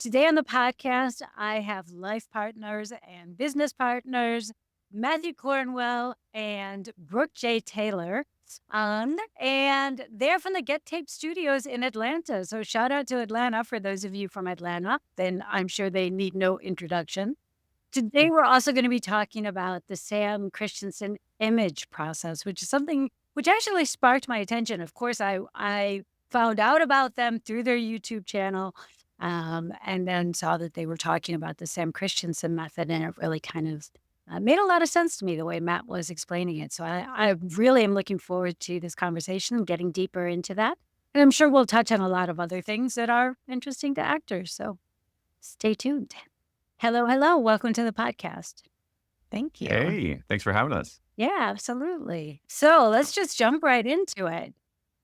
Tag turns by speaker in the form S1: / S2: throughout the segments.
S1: Today on the podcast, I have life partners and business partners, Matthew Cornwell and Brooke J. Taylor. And they're from the Get Tape Studios in Atlanta. So shout out to Atlanta for those of you from Atlanta. Then I'm sure they need no introduction. Today, we're also going to be talking about the Sam Christensen image process, which is something which actually sparked my attention. Of course, I found out about them through their YouTube channel, and then saw that they were talking about the Sam Christensen method, and it really kind of made a lot of sense to me the way Matt was explaining it. So I really am looking forward to this conversation and getting deeper into that. And I'm sure we'll touch on a lot of other things that are interesting to actors. So stay tuned. Hello, hello. Welcome to the podcast.
S2: Thank you.
S3: Hey, thanks for having us.
S1: Yeah, absolutely. So let's just jump right into it.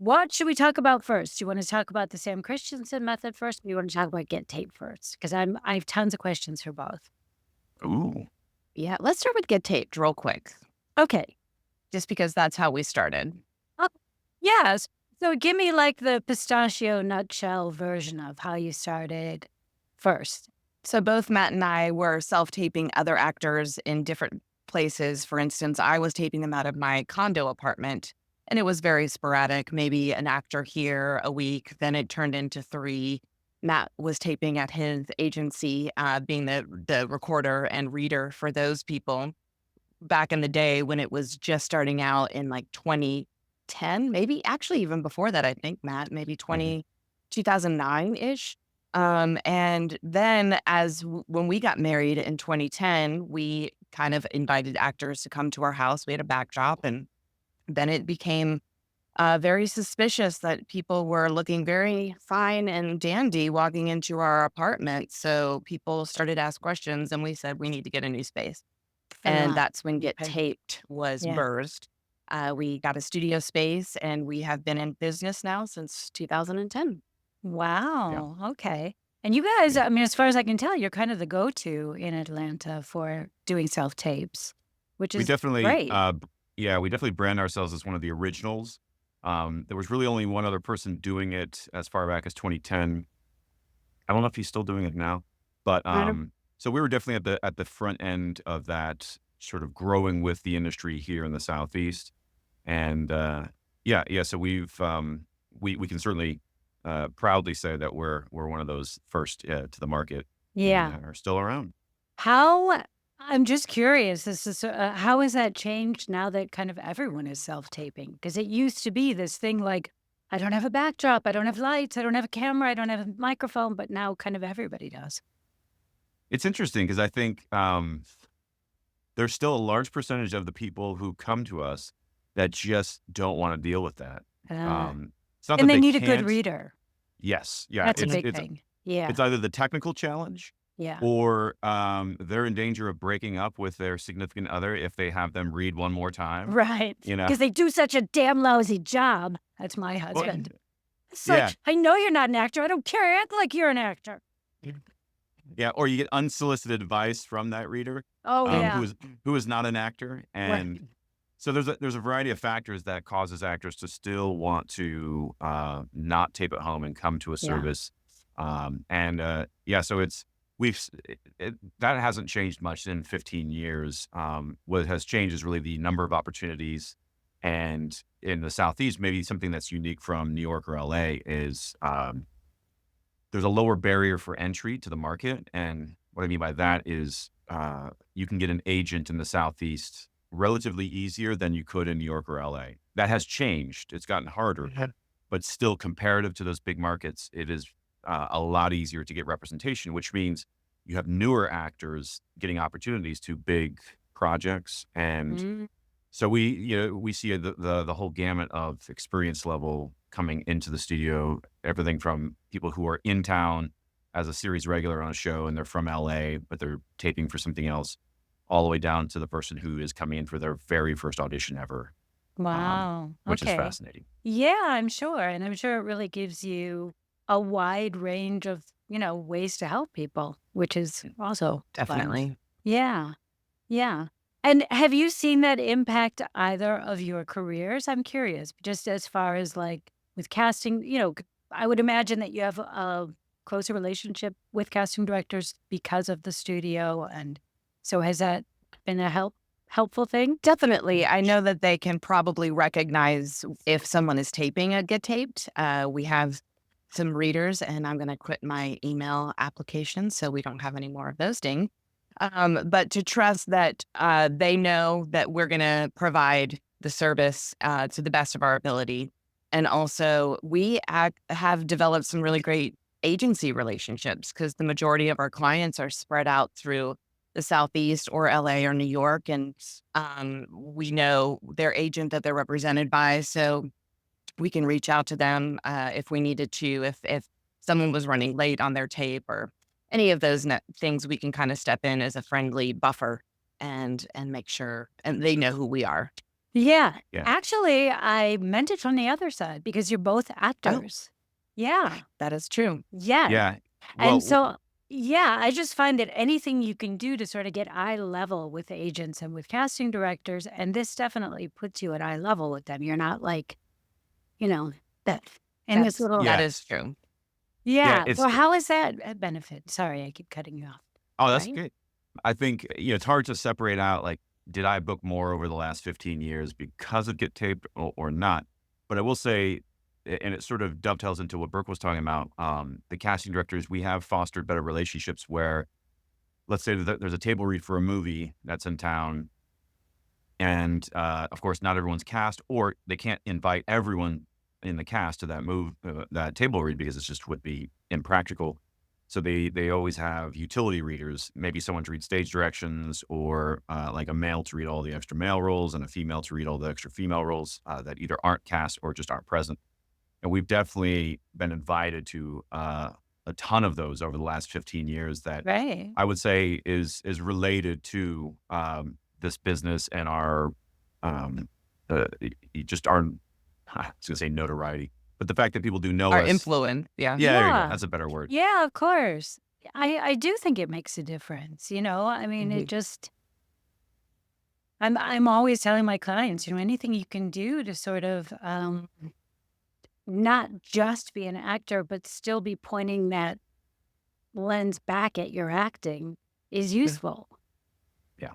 S1: What should we talk about first? Do you want to talk about the Sam Christensen method first, or do you want to talk about Get Tape first? Because I have tons of questions for both.
S3: Ooh.
S2: Yeah, let's start with Get Taped real quick,
S1: Okay.
S2: just because that's how we started.
S1: Yes. So give me like the pistachio nutshell version of how you started first.
S2: So both Matt and I were self-taping other actors in different places. For instance, I was taping them out of my condo apartment, and it was very sporadic, maybe an actor here a week. Then it turned into 3. Matt was taping at his agency, being the recorder and reader for those people back in the day when it was just starting out in like 2010, maybe actually even before that, I think, Matt, maybe 2009-ish. And then when we got married in 2010, we kind of invited actors to come to our house. We had a backdrop, and then it became very suspicious that people were looking very fine and dandy walking into our apartment. So people started to ask questions, and we said, we need to get a new space. And that's when Get
S1: Okay.
S2: Taped was
S1: Yeah.
S2: birthed. We got a studio space, and we have been in business now since 2010.
S1: Wow. Okay. And you guys, I mean, as far as I can tell, you're kind of the go-to in Atlanta for doing self-tapes, which
S3: We
S1: is
S3: definitely,
S1: great.
S3: we definitely brand ourselves as one of the originals. There was really only one other person doing it as far back as 2010. I don't know if he's still doing it now, but
S1: Kind of-
S3: so we were definitely at the front end of that sort of growing with the industry here in the Southeast. And so we can certainly proudly say that we're one of those first to the market.
S1: Yeah.
S3: And are still around.
S1: I'm just curious, how has that changed now that kind of everyone is self-taping? Because it used to be this thing like, I don't have a backdrop, I don't have lights, I don't have a camera, I don't have a microphone, but now kind of everybody does.
S3: It's interesting because I think there's still a large percentage of the people who come to us that just don't want to deal with that.
S1: Uh,
S3: It's not
S1: and
S3: that
S1: they
S3: they
S1: need a good
S3: can't.
S1: reader.
S3: Yes, yeah,
S1: That's a big
S3: it's
S1: thing. Yeah.
S3: it's either the technical challenge
S1: Yeah.
S3: or they're in danger of breaking up with their significant other if they have them read one more time.
S1: Right.
S3: You know,
S1: Because they do such a damn lousy job. That's my
S3: Well,
S1: husband. It's
S3: yeah,
S1: like, I know you're not an actor. I don't care. Act like you're an actor.
S3: yeah, or you get unsolicited advice from that reader
S1: Oh, yeah.
S3: who is not an actor, and
S1: Right.
S3: so there's a variety of factors that causes actors to still want to not tape at home and come to a
S1: Yeah.
S3: service. So that hasn't changed much in 15 years. What has changed is really the number of opportunities. And in the Southeast, maybe something that's unique from New York or LA is there's a lower barrier for entry to the market. And what I mean by that is you can get an agent in the Southeast relatively easier than you could in New York or LA. That has changed. It's gotten harder, but still comparative to those big markets, it is a lot easier to get representation, which means you have newer actors getting opportunities to big projects. And
S1: Mm,
S3: so we see the whole gamut of experience level coming into the studio, everything from people who are in town as a series regular on a show and they're from LA, but they're taping for something else, all the way down to the person who is coming in for their very first audition ever,
S1: wow.
S3: which is
S1: Okay.
S3: fascinating.
S1: Yeah, I'm sure. And I'm sure it really gives you a wide range of, ways to help people, which is also fun.
S2: Definitely.
S1: Yeah. Yeah. And have you seen that impact either of your careers? I'm curious, just as far as like with casting, I would imagine that you have a closer relationship with casting directors because of the studio, and so has that been a helpful thing?
S2: Definitely. I know that they can probably recognize if someone is taping a get taped. We have some readers, and I'm going to quit my email application so we don't have any more of those ding. But to trust that they know that we're going to provide the service to the best of our ability. And also, have developed some really great agency relationships because the majority of our clients are spread out through the Southeast or LA or New York. And we know their agent that they're represented by. So we can reach out to them if we needed to, if someone was running late on their tape or any of those things, we can kind of step in as a friendly buffer and make sure, and they know who we are.
S1: Yeah.
S3: Yeah.
S1: Actually, I meant it from the other side because you're both
S2: Oh,
S1: actors. Yeah.
S2: that is true.
S1: Yeah.
S3: Yeah.
S1: And
S3: Well,
S1: so, yeah, I just find that anything you can do to sort of get eye level with agents and with casting directors, and this definitely puts you at eye level with them. You're not like, you know, that in this little,
S2: That
S3: yeah.
S2: is true.
S3: Yeah.
S1: yeah. Well, how is that a benefit? Sorry, I keep cutting you off.
S3: Oh, that's
S1: Right?
S3: good. I think, it's hard to separate out, like, did I book more over the last 15 years because of Get Taped or not? But I will say, and it sort of dovetails into what Brooke was talking about, the casting directors, we have fostered better relationships where, let's say that there's a table read for a movie that's in town, and of course, not everyone's cast, or they can't invite everyone in the cast to that table read because it just would be impractical. So they always have utility readers, maybe someone to read stage directions, or like a male to read all the extra male roles and a female to read all the extra female roles that either aren't cast or just aren't present. And we've definitely been invited to a ton of those over the last 15 years that
S1: Right.
S3: I would say is related to this business and our just our I was gonna say notoriety, but the fact that people do know
S2: Our
S3: us.
S2: influence. Yeah.
S3: Yeah, there you go.
S1: Yeah.
S3: That's a better word.
S1: Yeah, of course. I do think it makes a difference, you know? I mean, it
S2: Mhm.
S1: just I'm always telling my clients, anything you can do to sort of not just be an actor, but still be pointing that lens back at your acting is useful.
S3: Yeah,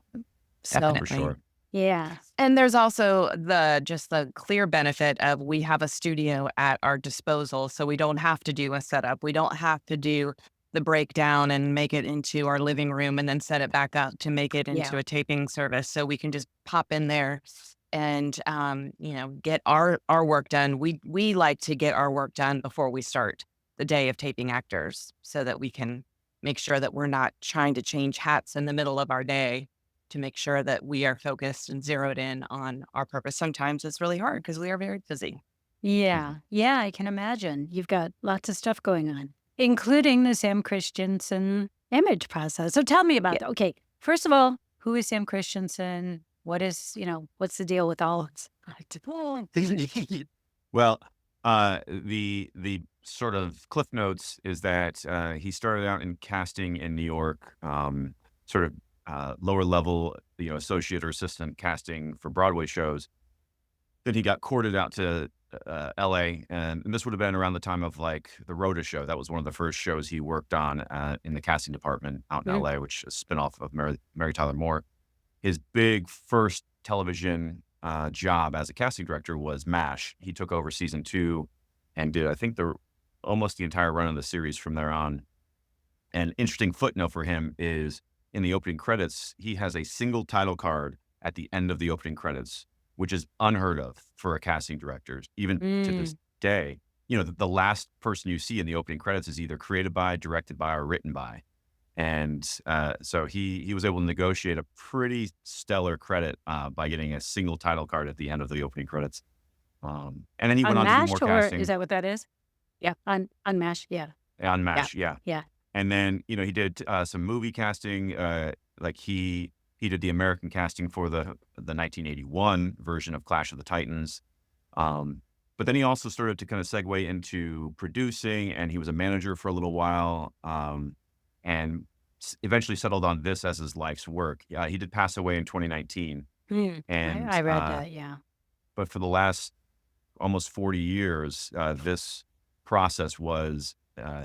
S1: So,
S3: for
S2: Definitely.
S3: sure.
S1: yeah.
S2: And there's also the clear benefit of we have a studio at our disposal, so we don't have to do a setup. We don't have to do the breakdown and make it into our living room and then set it back up to make it
S1: Yeah.
S2: into a taping service. So we can just pop in there and get our work done. We like to get our work done before we start the day of taping actors so that we can make sure that we're not trying to change hats in the middle of our day to make sure that we are focused and zeroed in on our purpose. Sometimes it's really hard because we are very busy.
S1: Yeah. Yeah, I can imagine. You've got lots of stuff going on, including the Sam Christensen image process. So tell me about
S2: Yeah.
S1: that. Okay. First of all, who is Sam Christensen? What is, what's the deal with all?
S3: Well, the sort of cliff notes is that he started out in casting in New York, sort of lower level, associate or assistant casting for Broadway shows. Then he got courted out to L.A. and this would have been around the time of like the Rhoda show. That was one of the first shows he worked on in the casting department out in
S1: Mm.
S3: L.A., which is a spinoff of Mary Tyler Moore. His big first television job as a casting director was MASH. He took over season 2 and did, I think, almost the entire run of the series from there on. An interesting footnote for him is in the opening credits, he has a single title card at the end of the opening credits, which is unheard of for a casting director, even to this day. The last person you see in the opening credits is either created by, directed by, or written by. And so he was able to negotiate a pretty stellar credit by getting a single title card at the end of the opening credits. And then he went on to do more
S1: Unmatched, or is
S3: casting
S1: that what that is? Yeah. Unmatched. Yeah.
S3: on
S1: Yeah.
S3: MASH. Yeah.
S1: Yeah.
S3: And then, he did some movie casting. Like he did the American casting for the 1981 version of Clash of the Titans. But then he also started to kind of segue into producing, and he was a manager for a little while, and eventually settled on this as his life's work. He did pass away in 2019. And
S1: I read that. Yeah.
S3: but for the last almost 40 years, this process was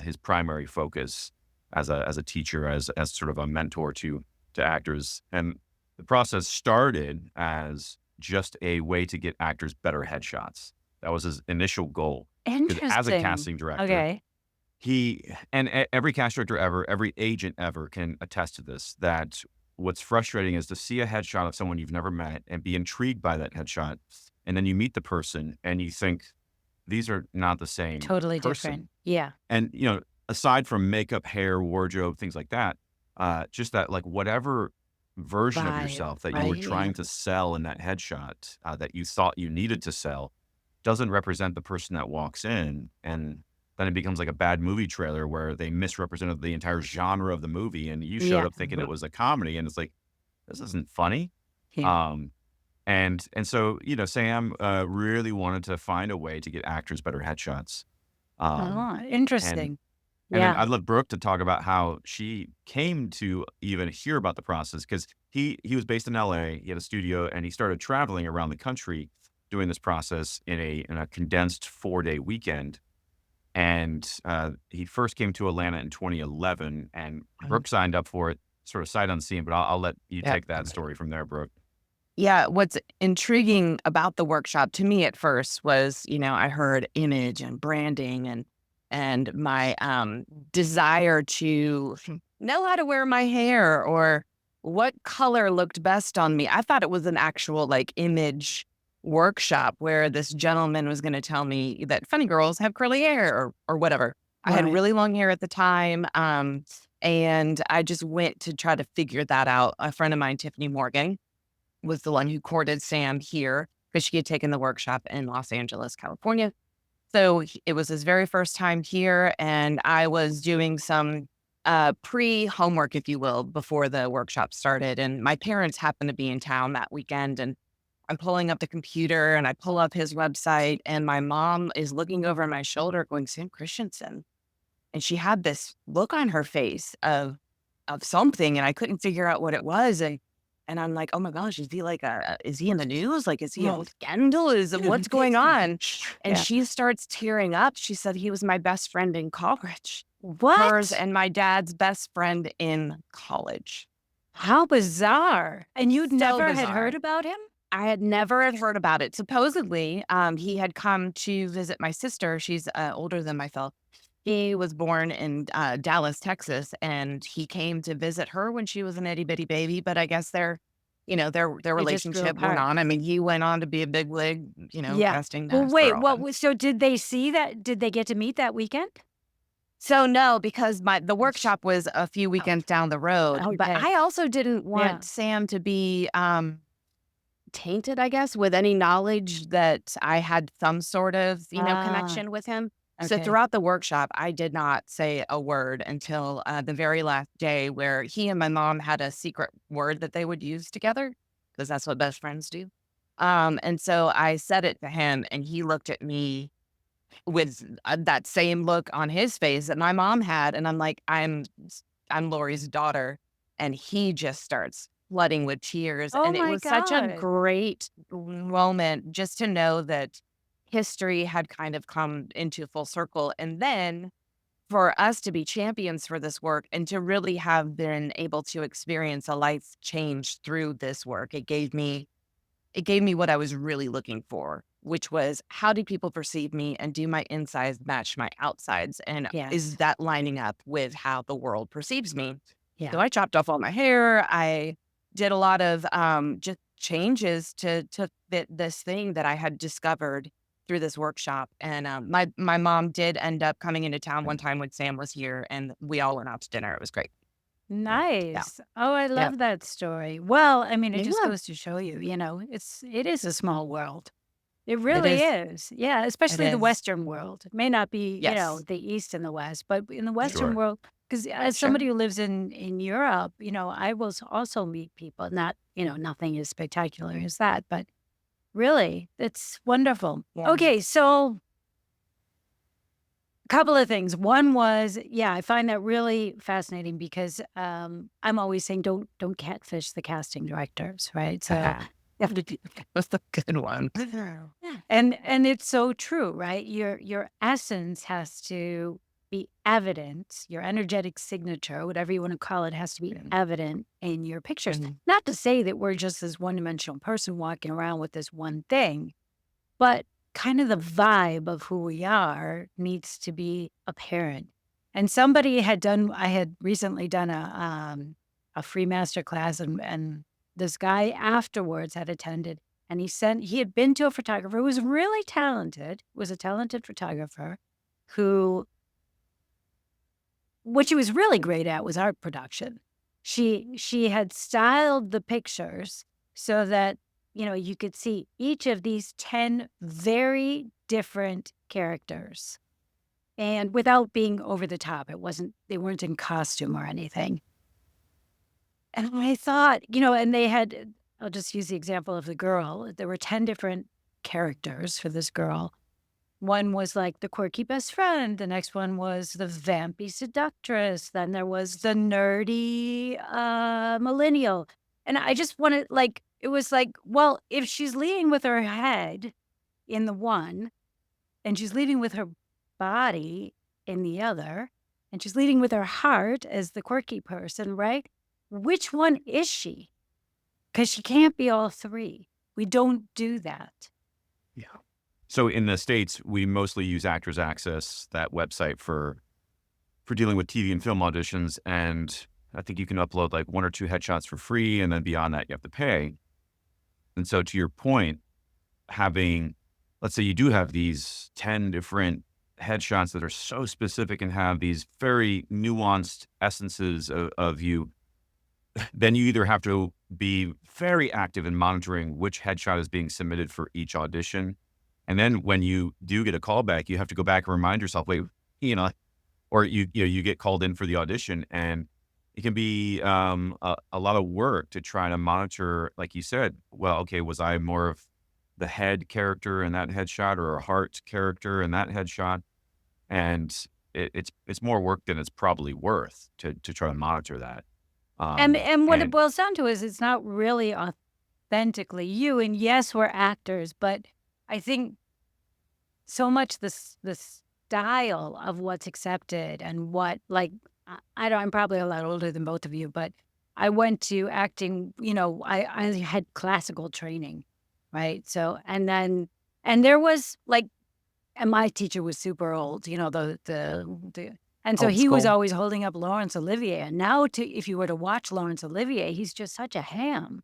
S3: his primary focus as a teacher, as sort of a mentor to actors. And the process started as just a way to get actors better headshots. That was his initial goal. Because as a
S1: Interesting.
S3: casting director,
S1: Okay.
S3: every cast director ever, every agent ever can attest to this, that what's frustrating is to see a headshot of someone you've never met and be intrigued by that headshot. And then you meet the person and you think, these are not the same
S1: Totally
S3: person.
S1: different. Yeah.
S3: And, aside from makeup, hair, wardrobe, things like that, just that, like, whatever version of
S1: Vibe,
S3: yourself that you were
S1: right? Yeah.
S3: trying to sell in that headshot, that you thought you needed to sell, doesn't represent the person that walks in. And then it becomes like a bad movie trailer where they misrepresented the entire genre of the movie, and you showed
S1: Yeah.
S3: up thinking it was a comedy, and it's like, this isn't funny.
S1: Yeah.
S3: And so, Sam really wanted to find a way to get actors better headshots. Um,
S1: Oh,
S3: and
S1: interesting.
S3: and then
S1: Yeah.
S3: I'd love Brooke to talk about how she came to even hear about the process, because he was based in LA. He had a studio, and he started traveling around the country doing this process in a condensed 4-day weekend. And he first came to Atlanta in 2011, and
S2: Mhm.
S3: Brooke signed up for it, sort of sight unseen. But I'll let you
S2: Yeah.
S3: take that story from there, Brooke.
S2: Yeah, what's intriguing about the workshop to me at first was, I heard image and branding and my desire to know how to wear my hair or what color looked best on me. I thought it was an actual like image workshop where this gentleman was going to tell me that funny girls have curly hair or whatever. I had
S1: Right.
S2: really long hair at the time, and I just went to try to figure that out. A friend of mine, Tiffany Morgan, was the one who courted Sam here because she had taken the workshop in Los Angeles, California. So it was his very first time here, and I was doing some pre-homework, if you will, before the workshop started. And my parents happened to be in town that weekend, and I'm pulling up the computer and I pull up his website, and my mom is looking over my shoulder, going, "Sam Christensen," and she had this look on her face of something, and I couldn't figure out what it was. And I'm like, "Oh my gosh, is he in the news? Like, is he on
S1: Right.
S2: scandal? What's going on?" And
S1: Yeah.
S2: she starts tearing up. She said, "He was my best friend in college, hers
S1: What?
S2: and my dad's best friend in college."
S1: How bizarre. And you'd
S2: So
S1: never had heard
S2: bizarre.
S1: about him?
S2: I had never had heard about it. Supposedly, he had come to visit my sister. She's older than myself. He was born in Dallas, Texas, and he came to visit her when she was an itty bitty baby. But I guess their
S1: They just grew
S2: relationship went
S1: apart.
S2: on. I mean, he went on to be a big wig,
S1: Yeah.
S2: casting
S1: Well,
S2: for
S1: wait,
S2: all
S1: what
S2: them.
S1: was so did they see that? Did they get to meet that weekend?
S2: So no, because the workshop was a few
S1: Oh,
S2: weekends down the road. But
S1: okay.
S2: I also didn't
S1: Yeah.
S2: want Sam to be tainted, I guess, with any knowledge that I had some sort of,
S1: Ah,
S2: connection with him. So
S1: okay.
S2: throughout the workshop, I did not say a word until the very last day where he and my mom had a secret word that they would use together because that's what best friends do. And so I said it to him, and he looked at me with that same look on his face that my mom had. And I'm like, I'm Lori's daughter. And he just starts flooding with tears.
S1: Oh
S2: And it
S1: my
S2: was such a
S1: God.
S2: great moment just to know that history had kind of come into full circle. And then for us to be champions for this work and to really have been able to experience a life change through this work, it gave me what I was really looking for, which was how do people perceive me and do my insides match my outsides? And is
S1: Yes.
S2: that lining up with how the world perceives me?
S1: Yeah.
S2: So I chopped off all my hair. I did a lot of just changes to fit this thing that I had discovered through this workshop. And my mom did end up coming into town one time when Sam was here, and we all went out to dinner. It was great. Yeah.
S1: Nice. Oh, I
S2: Yeah.
S1: love that story. Well, I mean, it just
S2: Yeah.
S1: goes to show you, it is a small world. It
S2: It
S1: really
S2: is.
S1: is. Yeah,
S2: It
S1: especially the
S2: is.
S1: Western world. It may not be,
S2: Yes.
S1: the East and the West, but in the Western
S3: Sure.
S1: world, because as somebody
S2: Sure.
S1: who lives in Europe, I will also meet people. Not, nothing as spectacular as that, but really, it's wonderful.
S2: Yeah.
S1: Okay, so couple of things. One was, yeah, I find that really fascinating because I'm always saying don't catfish the casting directors, right? So you have to do
S2: That's a good one.
S1: yeah. And it's so true, right? Your essence has to be evident. Your energetic signature, whatever you want to call it, has to be evident in your pictures.
S2: Mhm.
S1: Not to say that we're just this one-dimensional person walking around with this one thing, but kind of the vibe of who we are needs to be apparent. And I had recently done a free master class, and this guy afterwards had attended, and he had been to a photographer who was really talented, was a talented photographer who, what she was really great at was art production. She had styled the pictures so that, you could see each of these 10 very different characters, and without being over the top. They weren't in costume or anything. And I thought, and I'll just use the example of the girl. There were 10 different characters for this girl. One was like the quirky best friend. The next one was the vampy seductress. Then there was the nerdy millennial. And I just wanted, like, it was like, well, if she's leading with her head in the one, and she's leading with her body in the other, and she's leading with her heart as the quirky person, right? Which one is she? Because she can't be all three. We don't do that.
S3: Yeah. So in the States, we mostly use Actors Access, that website for dealing with TV and film auditions. And I think you can upload like 1 or 2 headshots for free. And then beyond that, you have to pay. And so to your point, let's say you do have these 10 different headshots that are so specific and have these very nuanced essences of you, then you either have to be very active in monitoring which headshot is being submitted for each audition. And then when you do get a call back, you have to go back and remind yourself, wait, or you get called in for the audition, and it can be a lot of work to try to monitor, like you said, well, okay, was I more of the head character in that headshot or a heart character in that headshot? And it's more work than it's probably worth to try to monitor that.
S1: And what it
S3: And
S1: boils down to is it's not really authentically you. And yes, we're actors, but I think so much the style of what's accepted and what, like, I'm probably a lot older than both of you, but I went to acting, I had classical training, right? So, and there was like, and my teacher was super old, and so
S2: Old
S1: he was
S2: school.
S1: always holding up Laurence Olivier. And now, if you were to watch Laurence Olivier, he's just such a ham,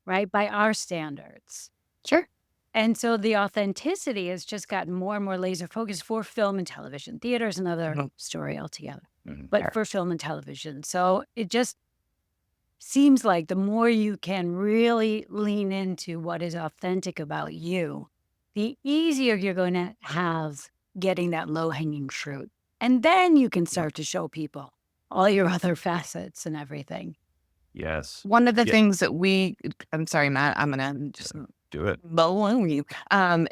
S1: right? By our standards.
S2: Sure.
S1: And so the authenticity has just gotten more and more laser focused for film and television. Theater is another
S2: Mhm.
S1: story altogether,
S2: Fair.
S1: but for film and television. So it just seems like the more you can really lean into what is authentic about you, the easier you're going to have getting that low hanging fruit. And then you can start to show people all your other facets and everything.
S3: yes,
S2: One of the
S3: yeah,
S2: things that I'm sorry, Matt, I'm going to just
S3: do it.
S2: below you,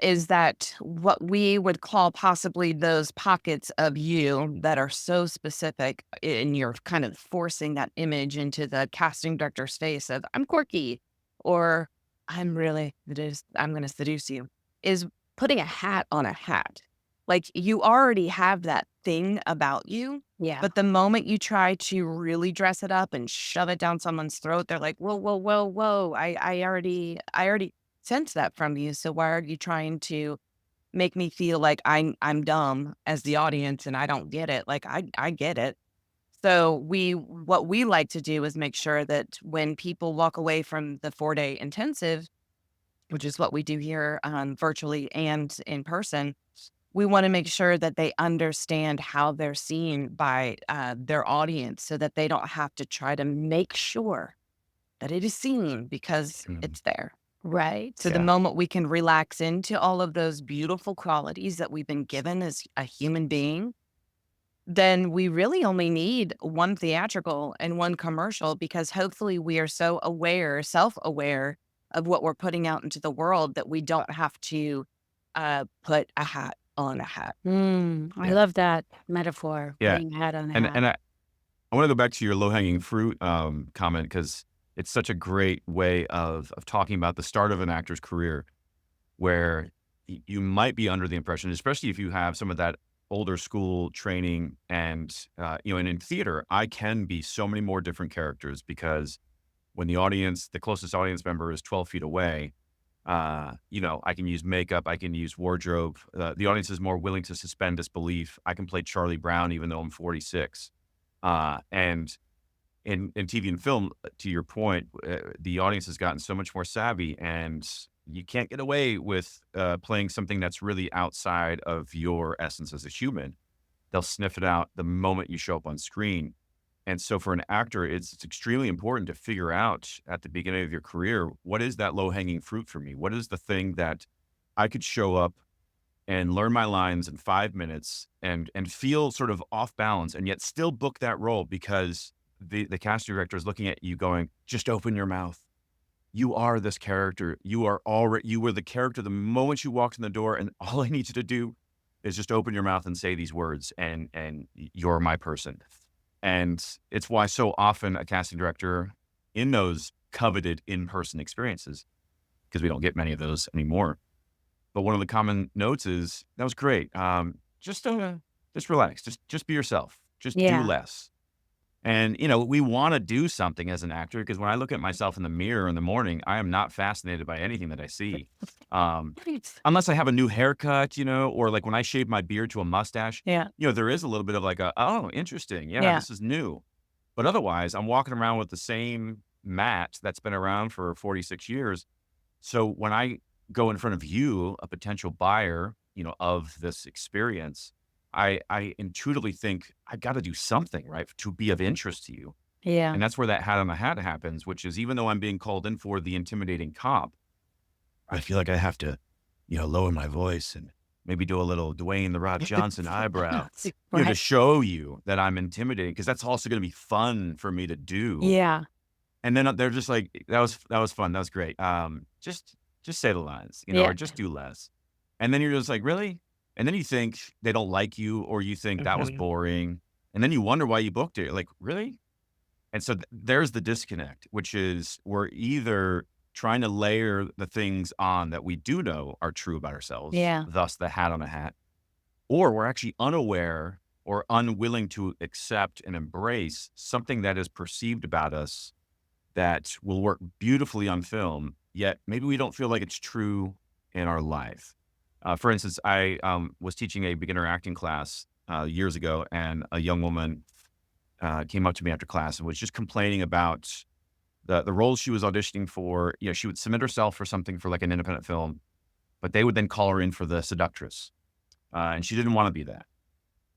S2: is that what we would call possibly those pockets of you that are so specific, and you're kind of forcing that image into the casting director's face of I'm quirky or I'm going to seduce you, is putting a hat on a hat. Like you already have that thing about you,
S1: Yeah.
S2: but the moment you try to really dress it up and shove it down someone's throat, they're like, whoa, whoa, whoa, whoa. I already sense that from you. So why are you trying to make me feel like I'm dumb as the audience and I don't get it? Like I get it. So what we like to do is make sure that when people walk away from the 4-day intensive, which is what we do here virtually and in person, we want to make sure that they understand how they're seen by their audience so that they don't have to try to make sure that it is seen because
S3: Mhm.
S2: it's there.
S1: Right.
S2: So the
S3: Yeah.
S2: moment we can relax into all of those beautiful qualities that we've been given as a human being, then we really only need one theatrical and one commercial because hopefully we are so self-aware of what we're putting out into the world that we don't have to put a hat on a hat.
S1: I
S3: Yeah.
S1: love that metaphor,
S3: Yeah.
S1: putting a hat on a
S3: And
S1: hat.
S3: and I want to go back to your low hanging fruit comment, because it's such a great way of talking about the start of an actor's career, where you might be under the impression, especially if you have some of that older school training, and and in theater, I can be so many more different characters because when the closest audience member is 12 feet away, I can use makeup, I can use wardrobe. The audience is more willing to suspend disbelief. I can play Charlie Brown even though I'm 46. And in TV and film, to your point, the audience has gotten so much more savvy, and you can't get away with playing something that's really outside of your essence as a human. They'll sniff it out the moment you show up on screen. And so for an actor, it's extremely important to figure out at the beginning of your career, what is that low hanging fruit for me? What is the thing that I could show up and learn my lines in 5 minutes and feel sort of off balance and yet still book that role because the casting director is looking at you going, just open your mouth. You are this character. You were the character the moment you walked in the door, and all I need you to do is just open your mouth and say these words, and you're my person. And it's why so often a casting director in those coveted in-person experiences, because we don't get many of those anymore. But one of the common notes is, that was great. Just relax. Just be yourself. Just do
S1: Yeah.
S3: less. And, we want to do something as an actor, because when I look at myself in the mirror in the morning, I am not fascinated by anything that I see. Unless I have a new haircut, or like when I shave my beard to a mustache,
S1: Yeah.
S3: there is a little bit of like oh, interesting. Yeah,
S1: Yeah.
S3: this is new. But otherwise, I'm walking around with the same mat that's been around for 46 years. So when I go in front of you, a potential buyer, of this experience, I intuitively think I got to do something, right, to be of interest to you.
S1: Yeah.
S3: And that's where that hat on the hat happens, which is, even though I'm being called in for the intimidating cop, I feel like I have to, lower my voice and maybe do a little Dwayne the Rock Johnson eyebrow, to
S1: Right.
S3: show you that I'm intimidating, because that's also going to be fun for me to do.
S1: Yeah.
S3: And then they're just like, that was fun. That was great. Just say the lines,
S1: Yeah.
S3: or just do less. And then you're just like, really? And then you think they don't like you, or you think that was boring. And then you wonder why you booked it. Like, really? And so there's the disconnect, which is, we're either trying to layer the things on that we do know are true about ourselves,
S1: Yeah.
S3: thus the hat on a hat, or we're actually unaware or unwilling to accept and embrace something that is perceived about us that will work beautifully on film, yet maybe we don't feel like it's true in our life. For instance, I was teaching a beginner acting class years ago, and a young woman came up to me after class and was just complaining about the roles she was auditioning for. She would submit herself for something for like an independent film, but they would then call her in for the seductress, and she didn't want to be that.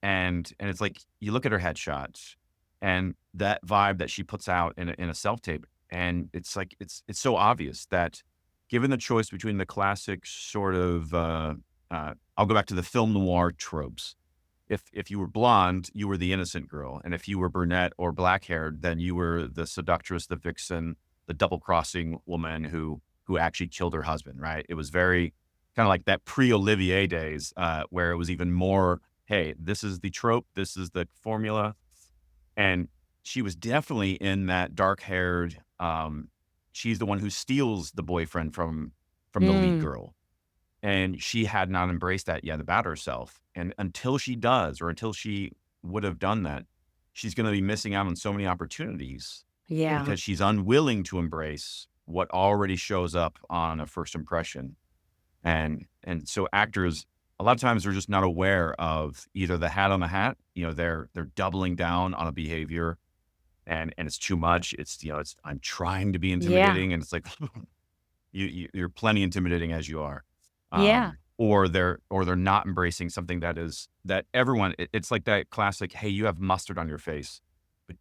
S3: And it's like, you look at her headshot and that vibe that she puts out in a self tape, and it's like it's so obvious that, given the choice between the classic sort of, I'll go back to the film noir tropes. If you were blonde, you were the innocent girl, and if you were brunette or black haired, then you were the seductress, the vixen, the double crossing woman who actually killed her husband. Right? It was very kind of like that pre-Olivier days, where it was even more, hey, this is the trope, this is the formula, and she was definitely in that dark haired. She's the one who steals the boyfriend from the lead girl. And she had not embraced that yet about herself. And until she does, or until she would have done that, she's going to be missing out on so many opportunities,
S1: Yeah.
S3: because she's unwilling to embrace what already shows up on a first impression. And so actors, a lot of times, they're just not aware of either the hat on the hat, they're doubling down on a behavior, and it's too much. It's, I'm trying to be
S1: Yeah.
S3: intimidating, and it's like, you're plenty intimidating as you are.
S1: Yeah.
S3: Or they're not embracing something that everyone, it's like that classic, hey, you have mustard on your face,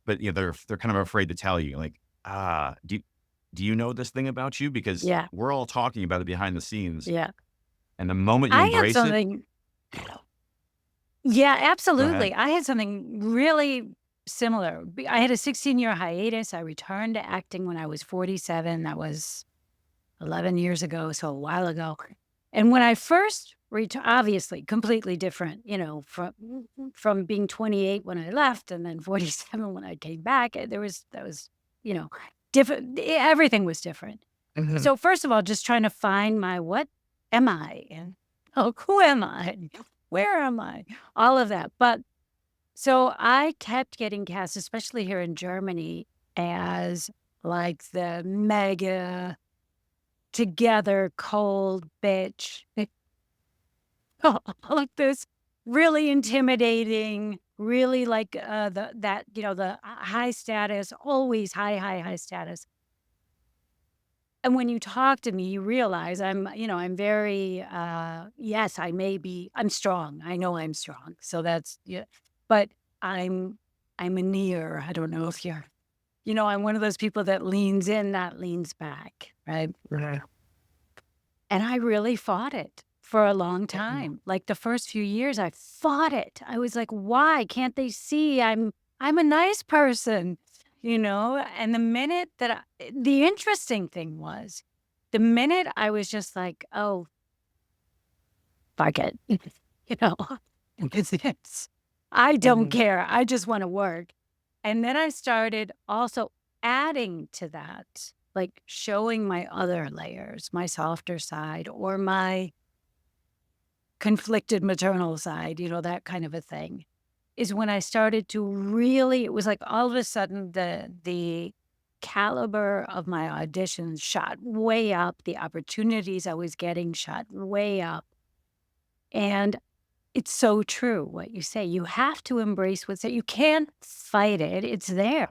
S3: but they're kind of afraid to tell you, like, do you know this thing about you? Because
S1: Yeah.
S3: we're all talking about it behind the scenes.
S1: Yeah.
S3: And the moment you
S1: I have
S3: embrace it,
S1: something. Yeah,
S3: go ahead.
S1: absolutely. I had something really similar. I had a 16-year hiatus. I returned to acting when I was 47. That was 11 years ago, so a while ago. And when I first returned, obviously completely different, from being 28 when I left, and then 47 when I came back. That was, different. Everything was different.
S3: Mhm.
S1: So first of all, just trying to find what am I? And who am I? Where am I? All of that. But so I kept getting cast, especially here in Germany, as like the mega together cold bitch. Like this really intimidating, really like the high status, always high status. And when you talk to me, you realize I'm very, yes, I'm strong. I know I'm strong. So that's, yeah, but I'm, I'm a near. I don't know if I'm one of those people that leans in, not leans back. Right.
S2: Right.
S1: And I really fought it for a long
S2: Mhm.
S1: time. Like the first few years, I fought it. I was like, why can't they see I'm a nice person, And the minute the interesting thing was, the minute I was just like, oh, fuck it, you know, it's, I don't
S2: Mhm.
S1: care. I just want to work. And then I started also adding to that, like showing my other layers, my softer side or my conflicted maternal side, that kind of a thing, is when I started to really, it was like all of a sudden the caliber of my auditions shot way up, the opportunities I was getting shot way up. And it's so true what you say. You have to embrace what's there. You can't fight it. It's there.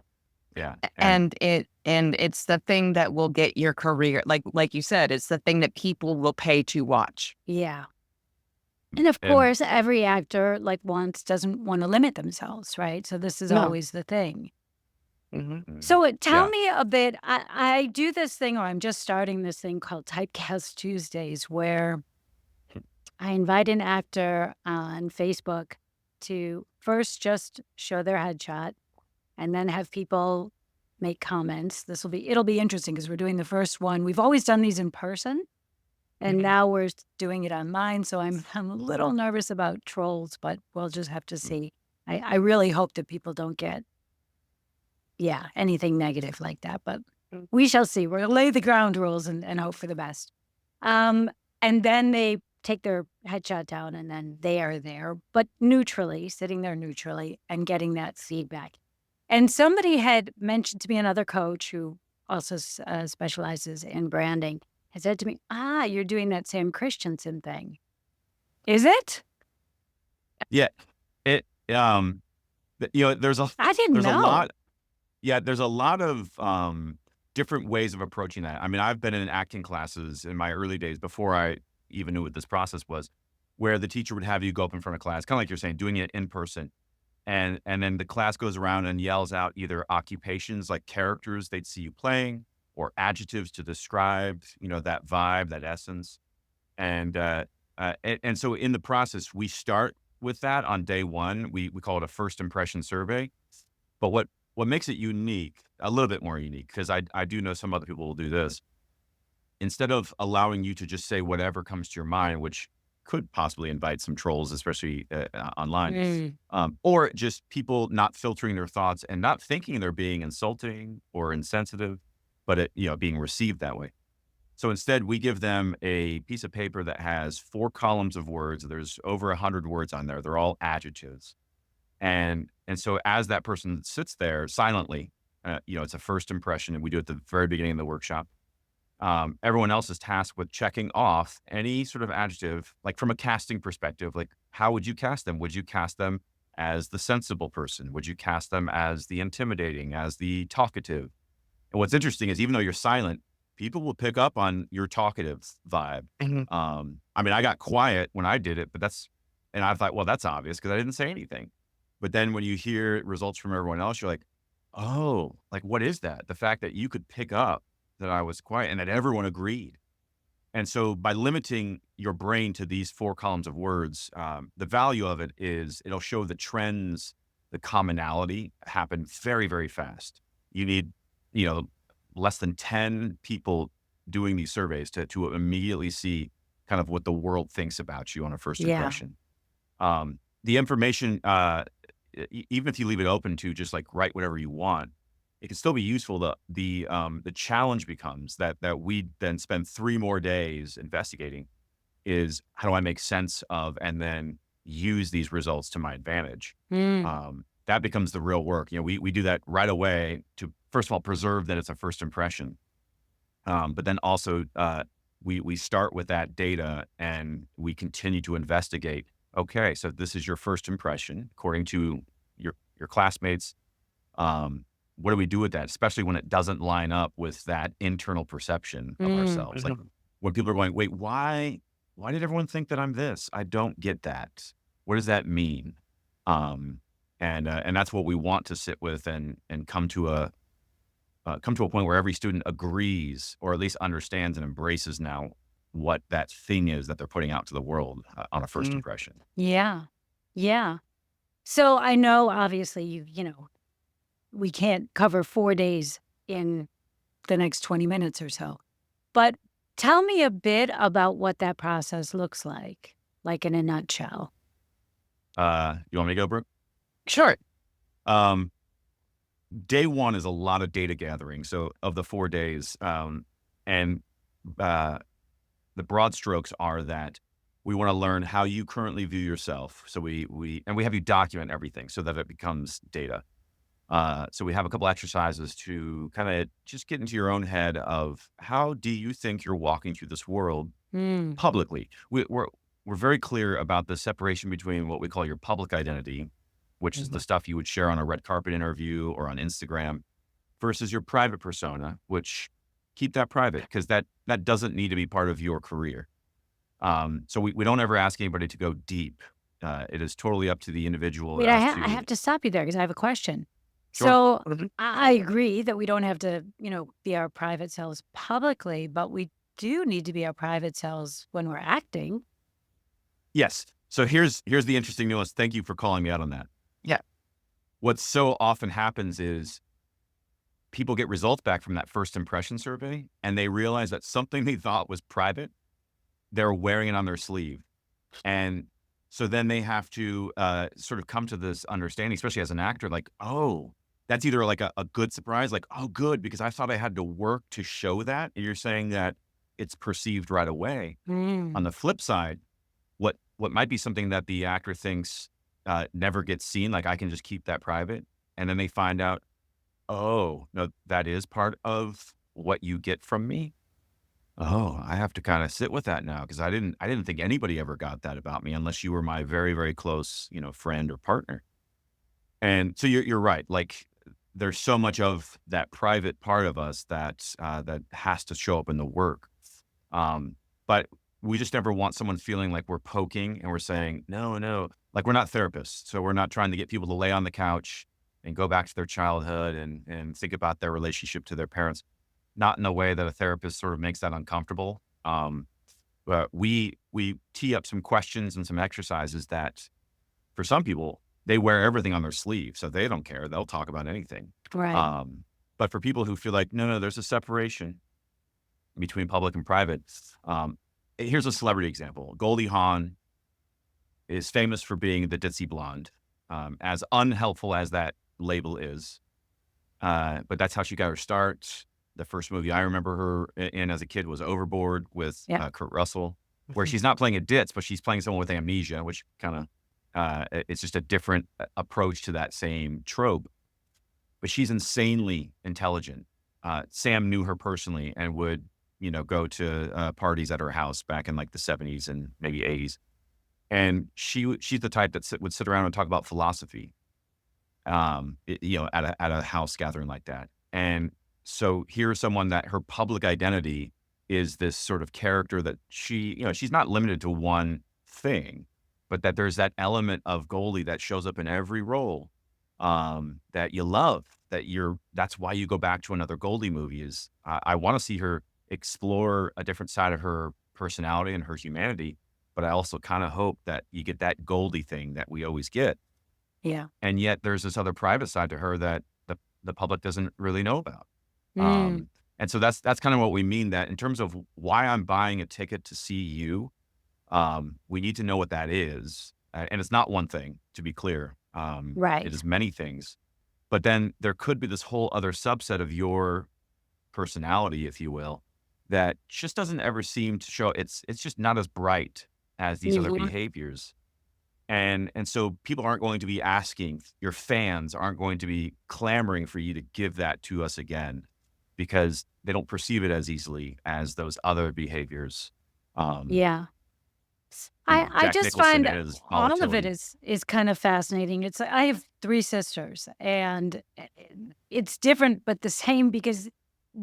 S3: Yeah. And
S2: And it's the thing that will get your career, like you said, it's the thing that people will pay to watch.
S1: Yeah. And of
S3: and
S1: course, every actor doesn't want to limit themselves, right? So this is
S2: No.
S1: always the thing.
S2: Mhm.
S1: So tell
S3: yeah.
S1: me a bit. I do this thing, or I'm just starting this thing called Typecast Tuesdays, where I invite an actor on Facebook to first just show their headshot and then have people make comments. It'll be interesting because we're doing the first one. We've always done these in person and
S2: Mhm.
S1: now we're doing it online. So I'm a little nervous about trolls, but we'll just have to
S3: Mm.
S1: see. I really hope that people don't get, yeah, anything negative like that, but
S2: Mm.
S1: we shall see. We'll lay the ground rules and hope for the best. Um, and then they take their headshot down and then they are there, but neutrally, sitting there neutrally and getting that feedback. And somebody had mentioned to me, another coach who also specializes in branding, had said to me, you're doing that Sam Christensen thing. Is it?
S3: Yeah. It, there's a,
S1: I didn't
S3: there's a
S1: know.
S3: lot. Yeah. There's a lot of, different ways of approaching that. I mean, I've been in acting classes in my early days before I even knew what this process was, where the teacher would have you go up in front of class, kind of like you're saying, doing it in person. And then the class goes around and yells out either occupations like characters they'd see you playing or adjectives to describe, that vibe, that essence. And so in the process, we start with that on day one. We call it a first impression survey. But what makes it unique, a little bit more unique, because I do know some other people will do this, instead of allowing you to just say whatever comes to your mind, which could possibly invite some trolls, especially online,
S1: Mm,
S3: or just people not filtering their thoughts and not thinking they're being insulting or insensitive, but being received that way. So instead, we give them a piece of paper that has 4 columns of words. There's over 100 words on there. They're all adjectives. And so as that person sits there silently, it's a first impression, and we do it at the very beginning of the workshop. Everyone else is tasked with checking off any sort of adjective, like from a casting perspective, like how would you cast them? Would you cast them as the sensible person? Would you cast them as the intimidating, as the talkative? And what's interesting is even though you're silent, people will pick up on your talkative vibe.
S2: Mhm.
S3: I mean, I got quiet when I did it, and I thought, well, that's obvious because I didn't say anything. But then when you hear results from everyone else, you're like, oh, like what is that? The fact that you could pick up that I was quiet and that everyone agreed. And so by limiting your brain to these 4 columns of words, the value of it is it'll show the trends, the commonality happen very, very fast. You need, you know, less than 10 people doing these surveys to immediately see kind of what the world thinks about you on a first
S1: yeah.
S3: impression. The information, even if you leave it open to just like write whatever you want, it can still be useful. The challenge becomes that we then spend 3 more days investigating is how do I make sense of and then use these results to my advantage.
S1: Mm.
S3: That becomes the real work. We do that right away to, first of all, preserve that it's a first impression. But then also, we start with that data and we continue to investigate. Okay, so this is your first impression according to your classmates. What do we do with that, especially when it doesn't line up with that internal perception of
S1: Mm.
S3: ourselves? Like when people are going, wait, why did everyone think that I'm this? I don't get that. What does that mean? Um, and that's what we want to sit with and come to a point where every student agrees or at least understands and embraces now what that thing is that they're putting out to the world on a first impression.
S1: Yeah. Yeah. So I know obviously we can't cover 4 days in the next 20 minutes or so, but tell me a bit about what that process looks like in a nutshell.
S3: You want me to go, Brooke?
S2: Sure.
S3: Um, Day one is a lot of data gathering. So of the 4 days, and uh, the broad strokes are that we want to learn how you currently view yourself. So we have you document everything so that it becomes data. So we have a couple exercises to kind of just get into your own head of how do you think you're walking through this world
S1: Mm.
S3: publicly. We're very clear about the separation between what we call your public identity, which is the stuff you would share on a red carpet interview or on Instagram, versus your private persona, which keep that private because that doesn't need to be part of your career. So we don't ever ask anybody to go deep. It is totally up to the individual
S1: Wait,
S3: as
S1: I
S3: to
S1: have to stop you there because I have a question.
S3: sure.
S1: So I agree that we don't have to, be our private selves publicly, but we do need to be our private selves when we're acting.
S3: Yes. So here's the interesting nuance. Thank you for calling me out on that.
S2: Yeah.
S3: What so often happens is people get results back from that first impression survey and they realize that something they thought was private, they're wearing it on their sleeve. And so then they have to sort of come to this understanding, especially as an actor, like, oh, that's either like a good surprise, like, oh, good, because I thought I had to work to show that. And you're saying that it's perceived right away. On
S1: Mm.
S3: the flip side, what might be something that the actor thinks never gets seen, like I can just keep that private. And then they find out, oh, no, that is part of what you get from me. Oh, I have to kind of sit with that now because I didn't think anybody ever got that about me unless you were my very, very close, friend or partner. And so you're right. Like there's so much of that private part of us that has to show up in the work. But we just never want someone feeling like we're poking and we're saying, no, no, like we're not therapists. So we're not trying to get people to lay on the couch and go back to their childhood and think about their relationship to their parents, not in a way that a therapist sort of makes that uncomfortable. But we tee up some questions and some exercises that for some people, they wear everything on their sleeve. So they don't care. They'll talk about anything.
S1: Right.
S3: But for people who feel like, no, no, there's a separation between public and private. Here's a celebrity example. Goldie Hawn is famous for being the ditzy blonde, as unhelpful as that label is. But that's how she got her start. The first movie I remember her in as a kid was Overboard with
S1: Yeah.
S3: Kurt Russell, where she's not playing a ditz, but she's playing someone with amnesia, which kind of, it's just a different approach to that same trope. But she's insanely intelligent. Sam knew her personally and would, go to parties at her house back in like the 70s and maybe 80s. And she's the type that would sit around and talk about philosophy, at a house gathering like that. And so here's someone that her public identity is this sort of character that she's not limited to one thing, but that there's that element of Goldie that shows up in every role, that you love, that's why you go back to another Goldie movie is I want to see her explore a different side of her personality and her humanity. But I also kind of hope that you get that Goldie thing that we always get.
S1: Yeah.
S3: And yet there's this other private side to her that the public doesn't really know about.
S1: Mm.
S3: And so that's kind of what we mean that in terms of why I'm buying a ticket to see you, we need to know what that is. And it's not one thing, to be clear. It
S1: Right.
S3: is many things. But then there could be this whole other subset of your personality, if you will, that just doesn't ever seem to show. It's just not as bright as these other
S1: Mhm.
S3: behaviors. And so people aren't going to be asking, your fans aren't going to be clamoring for you to give that to us again because they don't perceive it as easily as those other behaviors. Um,
S1: Yeah. I
S3: Jack
S1: just
S3: Nicholson
S1: find
S3: and his
S1: all of it
S3: volatility.
S1: is kind of fascinating. It's I have 3 sisters, and it's different but the same because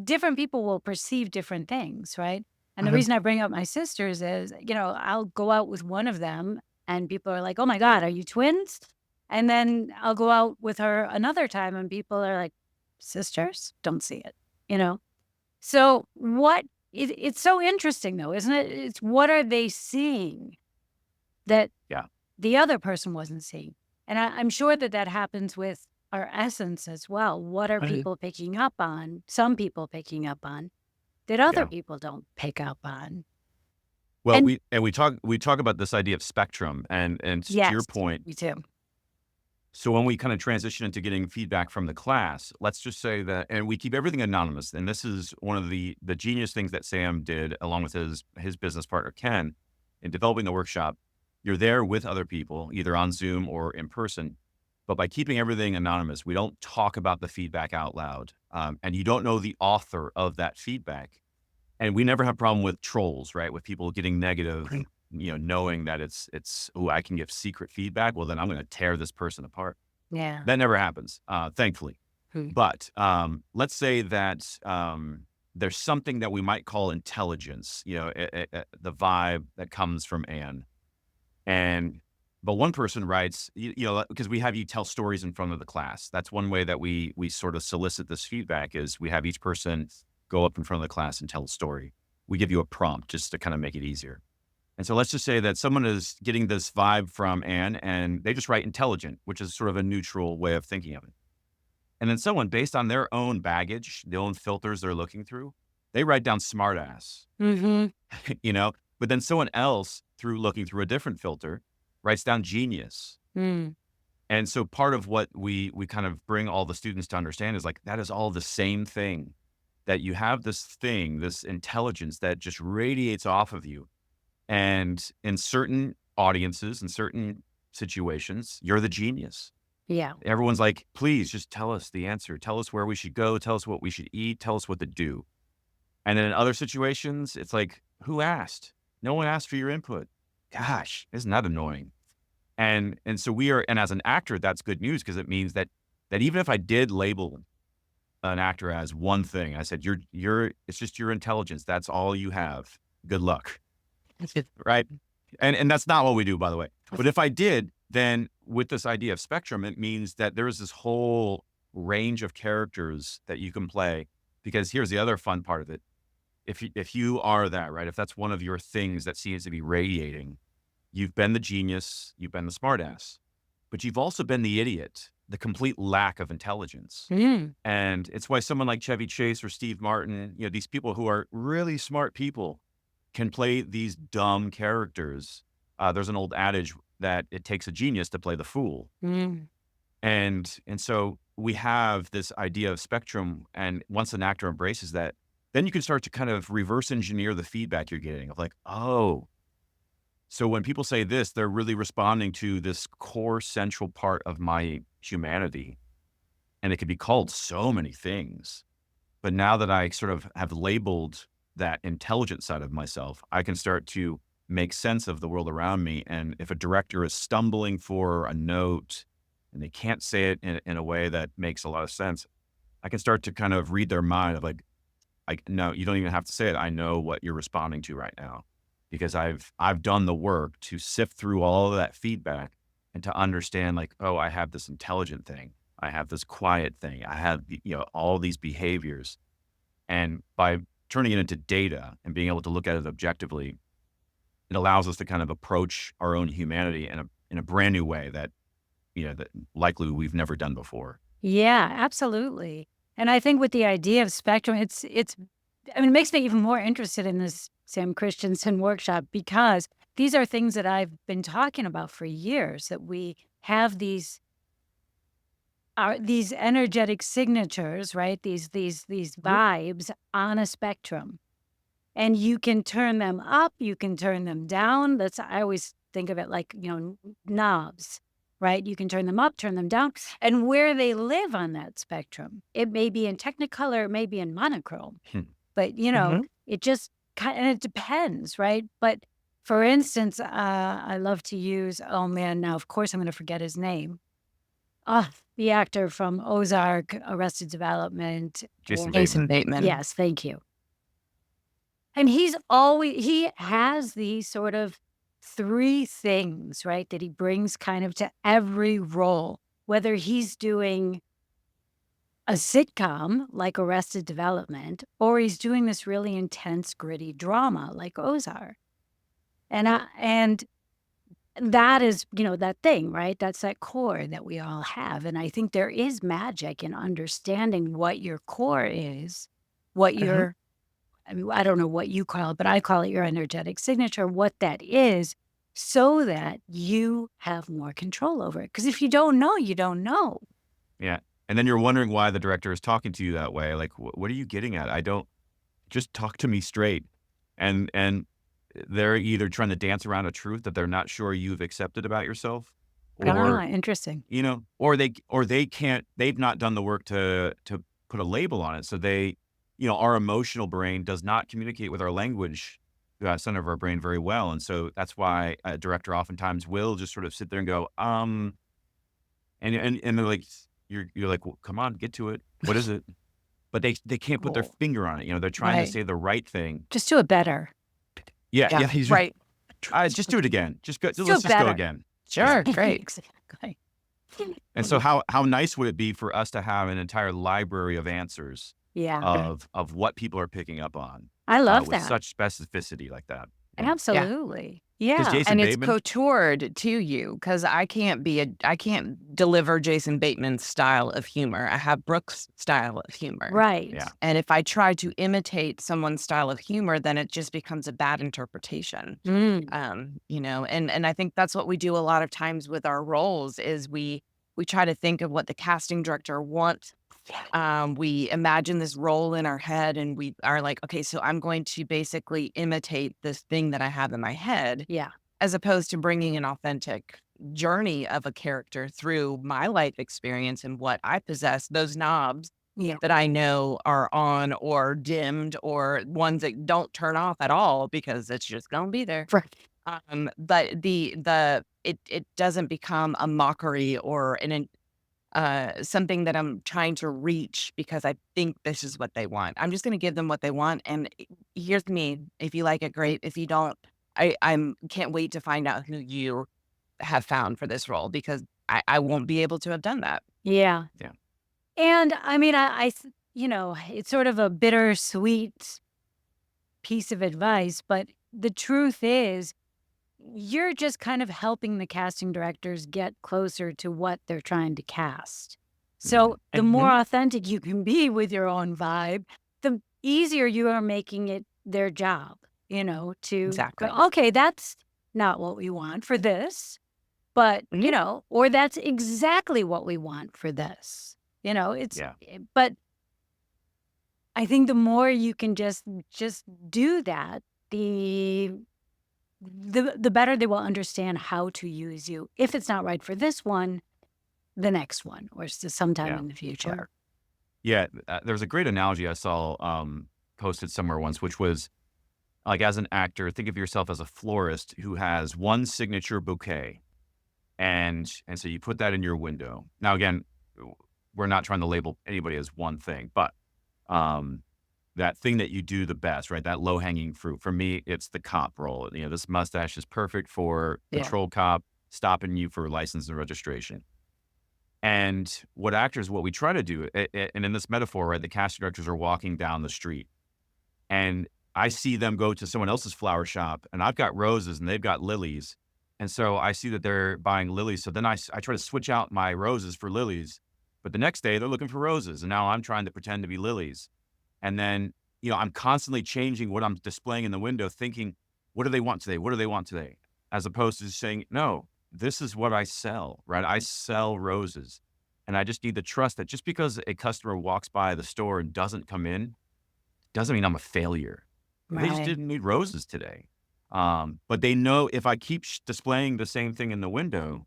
S1: different people will perceive different things, right? And the
S2: Mhm.
S1: reason I bring up my sisters is, I'll go out with one of them and people are like, "Oh my god, are you twins?" And then I'll go out with her another time and people are like, "Sisters? Don't see it." You know? So, it's so interesting though, isn't it? It's what are they seeing that
S3: Yeah.
S1: the other person wasn't seeing? And I'm sure that that happens with our essence as well. What are
S2: Right.
S1: people picking up on? Some people picking up on that other
S3: Yeah.
S1: people don't pick up on.
S3: Well,
S1: And
S3: we talk about this idea of spectrum, and to your
S1: yes,
S3: point,
S1: me too.
S3: so when we kind of transition into getting feedback from the class, let's just say that, and we keep everything anonymous. And this is one of the genius things that Sam did along with his business partner Ken in developing the workshop. You're there with other people, either on Zoom or in person, but by keeping everything anonymous, we don't talk about the feedback out loud, and you don't know the author of that feedback. And we never have problem with trolls, right? With people getting negative,
S2: Right.
S3: knowing that it's, oh, I can give secret feedback. Well, then I'm going to tear this person apart.
S1: Yeah.
S3: That never happens, thankfully.
S1: Hmm.
S3: But let's say that there's something that we might call intelligence, the vibe that comes from Anne. And but one person writes, because we have you tell stories in front of the class. That's one way that we sort of solicit this feedback is we have each person go up in front of the class and tell a story. We give you a prompt just to kind of make it easier. And so let's just say that someone is getting this vibe from Anne and they just write intelligent, which is sort of a neutral way of thinking of it. And then someone, based on their own baggage, their own filters they're looking through, they write down smartass,
S1: Mhm.
S3: you know? But then someone else, through looking through a different filter, writes down genius.
S1: Mm.
S3: And so part of what we kind of bring all the students to understand is like that is all the same thing. That you have this thing, this intelligence that just radiates off of you. And in certain audiences, in certain situations, you're the genius.
S1: Yeah.
S3: Everyone's like, please just tell us the answer. Tell us where we should go. Tell us what we should eat. Tell us what to do. And then in other situations, it's like, who asked? No one asked for your input. Gosh, isn't that annoying? And so we are, and as an actor, that's good news because it means that even if I did label an actor as one thing, I said, it's just your intelligence. That's all you have. Good luck.
S2: That's it.
S3: Right. And that's not what we do, by the way. But if I did, then with this idea of spectrum, it means that there is this whole range of characters that you can play. Because here's the other fun part of it. If you are that, right, if that's one of your things that seems to be radiating, you've been the genius, you've been the smartass, but you've also been the idiot, the complete lack of intelligence.
S1: Mm.
S3: And it's why someone like Chevy Chase or Steve Martin, these people who are really smart people can play these dumb characters. There's an old adage that it takes a genius to play the fool.
S1: Mm.
S3: And so we have this idea of spectrum. And once an actor embraces that, then you can start to kind of reverse engineer the feedback you're getting of like, oh, so when people say this, they're really responding to this core central part of my humanity. And it could be called so many things. But now that I sort of have labeled that intelligent side of myself, I can start to make sense of the world around me. And if a director is stumbling for a note and they can't say it in a way that makes a lot of sense, I can start to kind of read their mind of like, no, you don't even have to say it. I know what you're responding to right now because I've done the work to sift through all of that feedback and to understand like, oh, I have this intelligent thing. I have this quiet thing. I have, all these behaviors. And by turning it into data and being able to look at it objectively, it allows us to kind of approach our own humanity in a brand new way that likely we've never done before.
S1: Yeah, absolutely. And I think with the idea of spectrum, it makes me even more interested in this Sam Christensen workshop because these are things that I've been talking about for years, that we have these energetic signatures, right? These
S2: Mhm.
S1: vibes on a spectrum. And you can turn them up, you can turn them down. I always think of it like, knobs, right? You can turn them up, turn them down, and where they live on that spectrum. It may be in Technicolor, it may be in monochrome,
S3: Hmm.
S1: but,
S2: Mhm.
S1: it just and it depends, right? But for instance, I love to use, oh man, now of course I'm going to forget his name. The actor from Ozark, Arrested Development,
S3: Jason
S2: Jason
S3: Bateman.
S2: Bateman.
S1: yes, thank you. And he has these sort of 3 things, right, that he brings kind of to every role, whether he's doing a sitcom like Arrested Development or he's doing this really intense, gritty drama like Ozark. And that is, that thing, right? That's that core that we all have, and I think there is magic in understanding what your core is, what
S2: Mhm.
S1: your I mean, I don't know what you call it, but I call it your energetic signature, what that is, so that you have more control over it. Because if you don't know, you don't know.
S3: Yeah. And then you're wondering why the director is talking to you that way. Like, what are you getting at? I don't just talk to me straight. And they're either trying to dance around a truth that they're not sure you've accepted about yourself, or
S1: Interesting.
S3: they've not done the work to put a label on it. So our emotional brain does not communicate with our language, center of our brain very well. And so that's why a director oftentimes will just sort of sit there and go, and they're like, you're like, well, come on, get to it. What is it? But they can't put their
S1: Cool.
S3: finger on it. They're trying to
S2: Right.
S3: say the right thing.
S1: Just do it better.
S3: Yeah,
S2: Yeah.
S3: yeah. He's
S2: Right.
S3: just do it again. Just go.
S1: Just do
S3: Let's
S1: it
S3: just go
S1: better.
S3: again. Yeah.
S2: Sure. Great.
S1: Exactly.
S3: And so how nice would it be for us to have an entire library of answers
S1: Yeah,
S3: of what people are picking up on
S1: I love
S3: with
S1: that.
S3: such specificity like that? Yeah.
S2: Yeah.
S1: Absolutely.
S3: Because
S1: Yeah.
S3: Jason
S2: And it's
S3: Bateman,
S2: coutoured to you because I can't deliver Jason Bateman's style of humor. I have Brooke's style of humor.
S1: Right.
S3: yeah,
S2: And if I try to imitate someone's style of humor, then it just becomes a bad interpretation.
S1: Mm.
S2: And I think that's what we do a lot of times with our roles is we try to think of what the casting director wants. We imagine this role in our head and we are like, okay, so I'm going to basically imitate this thing that I have in my head,
S1: Yeah.
S2: as opposed to bringing an authentic journey of a character through my life experience and what I possess, those knobs
S1: Yeah.
S2: that I know are on or dimmed or ones that don't turn off at all because it's just gonna be there.
S1: Right.
S2: But it doesn't become a mockery or something that I'm trying to reach because I think this is what they want. I'm just gonna give them what they want, and here's me. If you like it, great. If you don't, I'm can't wait to find out who you have found for this role because I won't be able to have done that.
S1: Yeah.
S3: yeah,
S1: And I mean, it's sort of a bittersweet piece of advice, but the truth is, you're just kind of helping the casting directors get closer to what they're trying to cast.
S3: mhm,
S1: So the more
S2: Mhm.
S1: authentic you can be with your own vibe, the easier you are making it their job, to
S2: Exactly.
S1: go, okay, that's not what we want for this, but,
S2: Mhm.
S1: or that's exactly what we want for this.
S3: yeah,
S1: But I think the more you can just do that, the the better they will understand how to use you. If it's not right for this one, the next one, or sometime
S3: yeah,
S1: in the future.
S3: yeah. There's a great analogy I saw posted somewhere once, which was like, as an actor, think of yourself as a florist who has one signature bouquet, and so you put that in your window. Now, again, we're not trying to label anybody as one thing, but um, that thing that you do the best, right? That low hanging fruit. For me, it's the cop role. This mustache is perfect for
S2: Yeah.
S3: patrol cop stopping you for license and registration. And what we try to do, and in this metaphor, right, the casting directors are walking down the street, and I see them go to someone else's flower shop, and I've got roses and they've got lilies. And so I see that they're buying lilies. So then I try to switch out my roses for lilies. But the next day they're looking for roses. And now I'm trying to pretend to be lilies. And then, I'm constantly changing what I'm displaying in the window, thinking, what do they want today? What do they want today? As opposed to just saying, no, this is what I sell, right? I sell roses. And I just need to trust that just because a customer walks by the store and doesn't come in, doesn't mean I'm a failure. They just
S1: Right.
S3: didn't need roses today. But they know if I keep displaying the same thing in the window,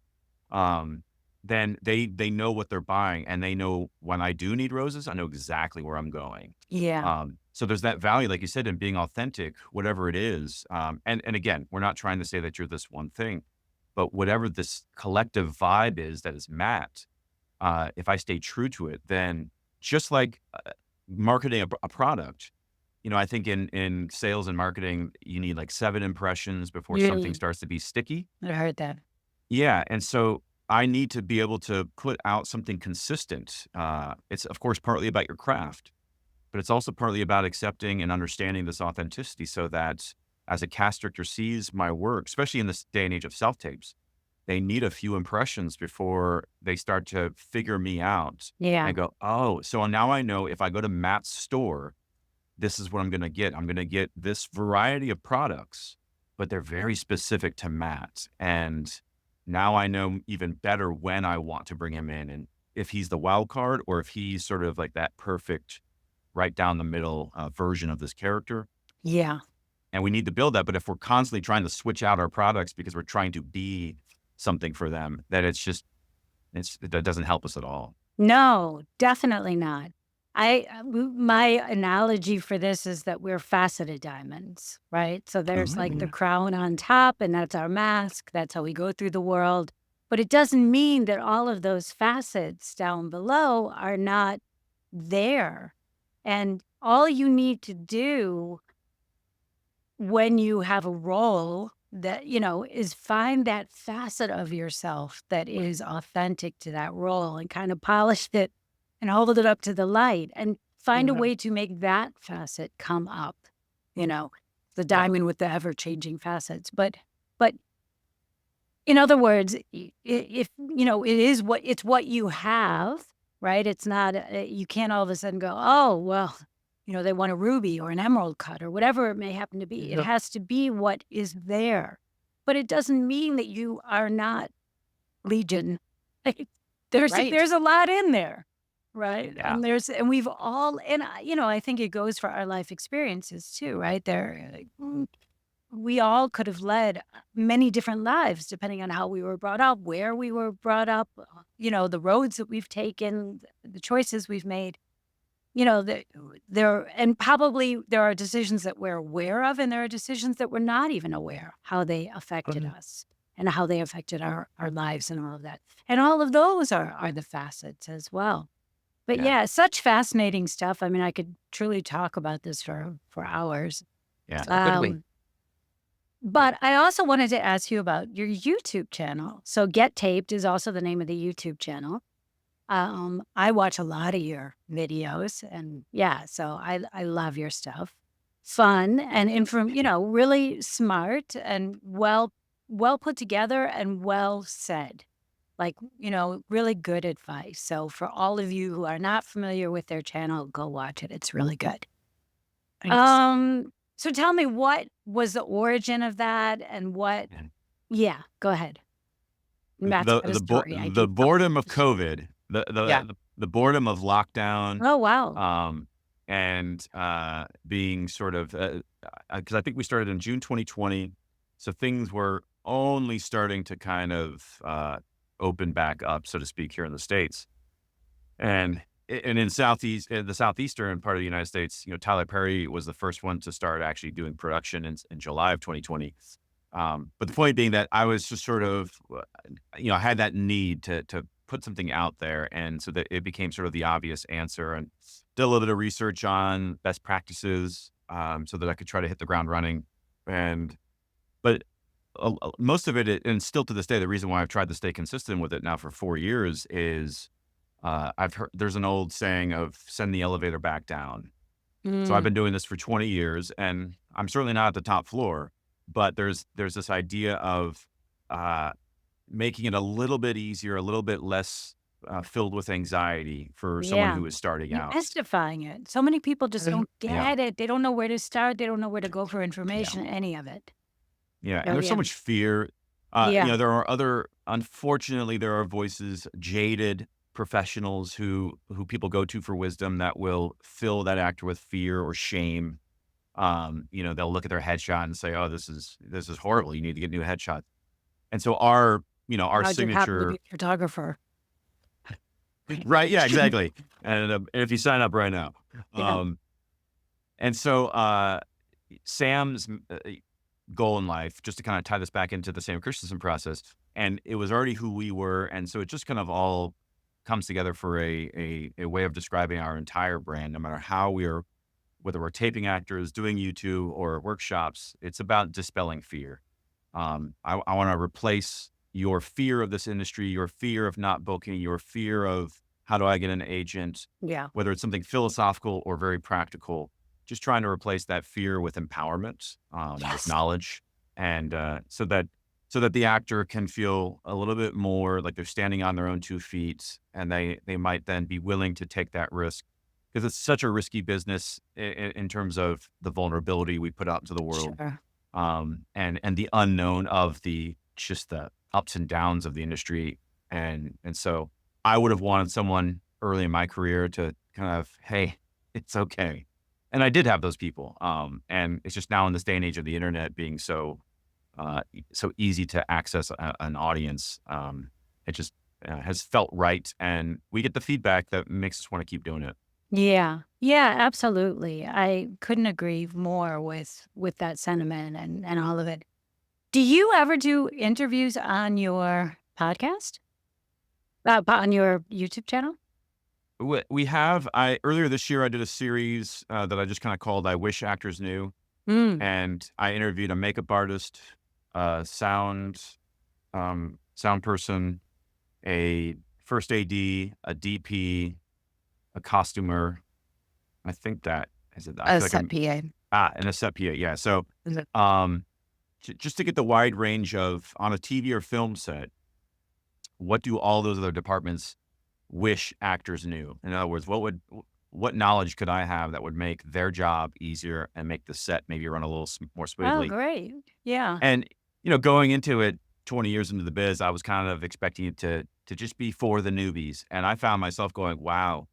S3: um, then they know what they're buying, and they know when I do need roses, I know exactly where I'm going.
S1: Yeah.
S3: So there's that value, like you said, in being authentic, whatever it is. And again, we're not trying to say that you're this one thing, but whatever this collective vibe is that is matte, if I stay true to it, then just like marketing a product, I think in sales and marketing, you need like 7 impressions before something
S1: Really,
S3: starts to be sticky.
S1: I heard that.
S3: Yeah, and so I need to be able to put out something consistent. It's of course partly about your craft, but it's also partly about accepting and understanding this authenticity so that as a cast director sees my work, especially in this day and age of self-tapes, they need a few impressions before they start to figure me out
S1: Yeah.
S3: and go, oh, so now I know if I go to Matt's store, this is what I'm going to get. I'm going to get this variety of products, but they're very specific to Matt. And now I know even better when I want to bring him in and if he's the wild card or if he's sort of like that perfect right down the middle version of this character.
S1: Yeah.
S3: And we need to build that. But if we're constantly trying to switch out our products because we're trying to be something for them, that that doesn't help us at all.
S1: No, definitely not. My analogy for this is that we're faceted diamonds, right? So there's like the
S3: Oh,
S1: crown on top, and that's our mask. That's how we go through the world. But it doesn't mean that all of those facets down below are not there. And all you need to do when you have a role that, is find that facet of yourself that is authentic to that role and kind of polish it and hold it up to the light and find a
S2: Mhm.
S1: way to make that facet come up, you know, the
S2: Yeah.
S1: diamond with the ever changing facets. But in other words, if, it is what you have, right? It's not, you can't all of a sudden go, oh, well, they want a ruby or an emerald cut or whatever it may happen to be. It
S2: Yeah.
S1: has to be what is there. But it doesn't mean that you are not legion. Like,
S2: Right.
S1: there's a lot in there, right?
S3: yeah.
S1: And we've all, and I think it goes for our life experiences too, right? We all could have led many different lives depending on how we were brought up, where we were brought up, the roads that we've taken, the choices we've made. And probably there are decisions that we're aware of, and there are decisions that we're not even aware how they affected
S2: Mhm.
S1: us and how they affected our lives and all of that. And all of those are the facets as well. But
S3: Yeah.
S1: yeah, such fascinating stuff. I mean, I could truly talk about this for hours.
S3: Yeah.
S2: So could we?
S1: Um, but I also wanted to ask you about your YouTube channel. So Get Taped is also the name of the YouTube channel. I watch a lot of your videos and yeah, so I love your stuff. Fun and really smart and well put together and well said. Like, really good advice. So for all of you who are not familiar with their channel, go watch it. It's really good.
S2: Thanks.
S1: So tell me, what was the origin of that and what
S3: And
S1: yeah, go ahead. Matt's
S3: the
S1: got a
S3: the bo-
S1: story I
S3: the
S1: can tell.
S3: boredom of COVID,
S2: Yeah.
S3: the boredom of lockdown,
S1: Oh, wow.
S3: um, and being sort of because I think we started in June 2020, so things were only starting to kind of open back up, so to speak, here in the States. And in the southeastern part of the United States, Tyler Perry was the first one to start actually doing production in July of 2020. But the point being that I was just sort of, I had that need to put something out there, and so that it became sort of the obvious answer. And did a little bit of research on best practices, so that I could try to hit the ground running. And but most of it, and still to this day, the reason why I've tried to stay consistent with it now for 4 years is I've heard there's an old saying of send the elevator back down. So I've
S1: Mm,
S3: been doing this for 20 years, and I'm certainly not at the top floor, but there's this idea of uh, making it a little bit easier, a little bit less filled with anxiety for someone
S1: yeah.
S3: who is starting out.
S1: Demystifying it. So many people just
S2: Mhm.
S1: don't
S3: Yeah,
S1: get it. They don't know where to start. They don't know where to go for
S3: yeah,
S1: information, any of it.
S3: yeah. And
S1: Oh,
S3: there's so
S1: yeah.
S3: much fear.
S1: Yeah.
S3: Unfortunately, there are voices, jaded professionals who people go to for wisdom that will fill that actor with fear or shame. They'll look at their headshot and say, "Oh, this is horrible. You need to get new headshots." And so our
S1: I just happen to be
S3: signature,
S1: a photographer.
S3: right? Yeah, exactly. And if you sign up right now,
S1: Yeah.
S3: um, and so Sam's goal in life, just to kind of tie this back into the Sam Christensen process, and it was already who we were, and so it just kind of all comes together for a way of describing our entire brand, no matter how we're whether we're taping actors, doing YouTube or workshops. It's about dispelling fear. I want to replace your fear of this industry, your fear of not booking, your fear of how do I get an agent,
S1: Yeah.
S3: whether it's something philosophical or very practical, just trying to replace that fear with empowerment, with
S1: Yes.
S3: knowledge, and so that the actor can feel a little bit more like they're standing on their own 2 feet, and they might then be willing to take that risk because it's such a risky business in terms of the vulnerability we put out into the world,
S1: Sure.
S3: and the unknown of the ups and downs of the industry. And so I would have wanted someone early in my career to kind of, hey, it's okay. And I did have those people. And it's just now in this day and age of the internet being so easy to access an audience. It just has felt right. And we get the feedback that makes us want to keep doing it.
S1: Yeah. Yeah, absolutely. I couldn't agree more with that sentiment and all of it. Do you ever do interviews on your podcast? On your YouTube channel?
S3: We have, earlier this year, I did a series that I just kind of called I Wish Actors Knew.
S1: Mm.
S3: And I interviewed a makeup artist, a sound person, a first AD, a DP, a costumer. I think that is it. I
S2: A
S3: feel like
S2: set
S3: I'm
S2: PA.
S3: and a set PA. Yeah. So,
S2: Is it-
S3: um, just to get the wide range of on a TV or film set, what do all those other departments wish actors knew? In other words, what knowledge could I have that would make their job easier and make the set maybe run a little more
S1: Oh,
S3: smoothly?
S1: great. Yeah.
S3: And, going into it 20 years into the biz, I was kind of expecting it to just be for the newbies. And I found myself going, wow,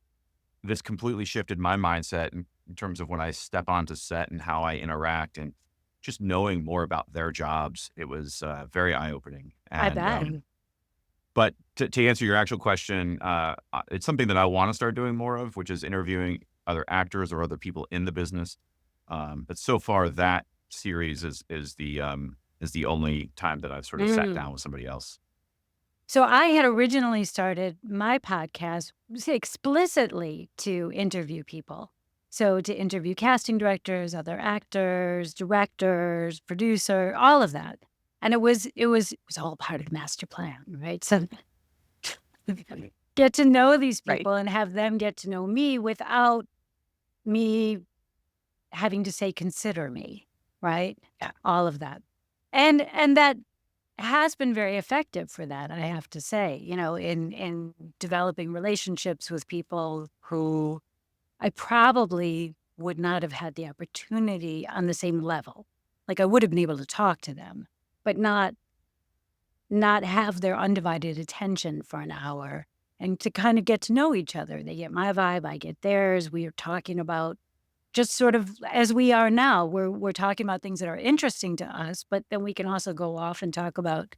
S3: this completely shifted my mindset in terms of when I step onto set and how I interact and just knowing more about their jobs. It was very eye opening.
S1: I
S3: And,
S1: bet.
S3: but to answer your actual question, it's something that I want to start doing more of, which is interviewing other actors or other people in the business. But so far, that series is the only time that I've sort of sat
S1: Mm.
S3: down with somebody else.
S1: So I had originally started my podcast explicitly to interview people. So to interview casting directors, other actors, directors, producer, all of that. And it was all part of the master plan, right? So get to know these
S2: Right.
S1: people and have them get to know me without me having to say consider me, right?
S2: Yeah.
S1: All of that. And that has been very effective for that, I have to say, in developing relationships with people who I probably would not have had the opportunity on the same level. Like I would have been able to talk to them, but not have their undivided attention for an hour and to kind of get to know each other. They get my vibe, I get theirs. We are talking about just sort of as we are now. We're talking about things that are interesting to us, but then we can also go off and talk about,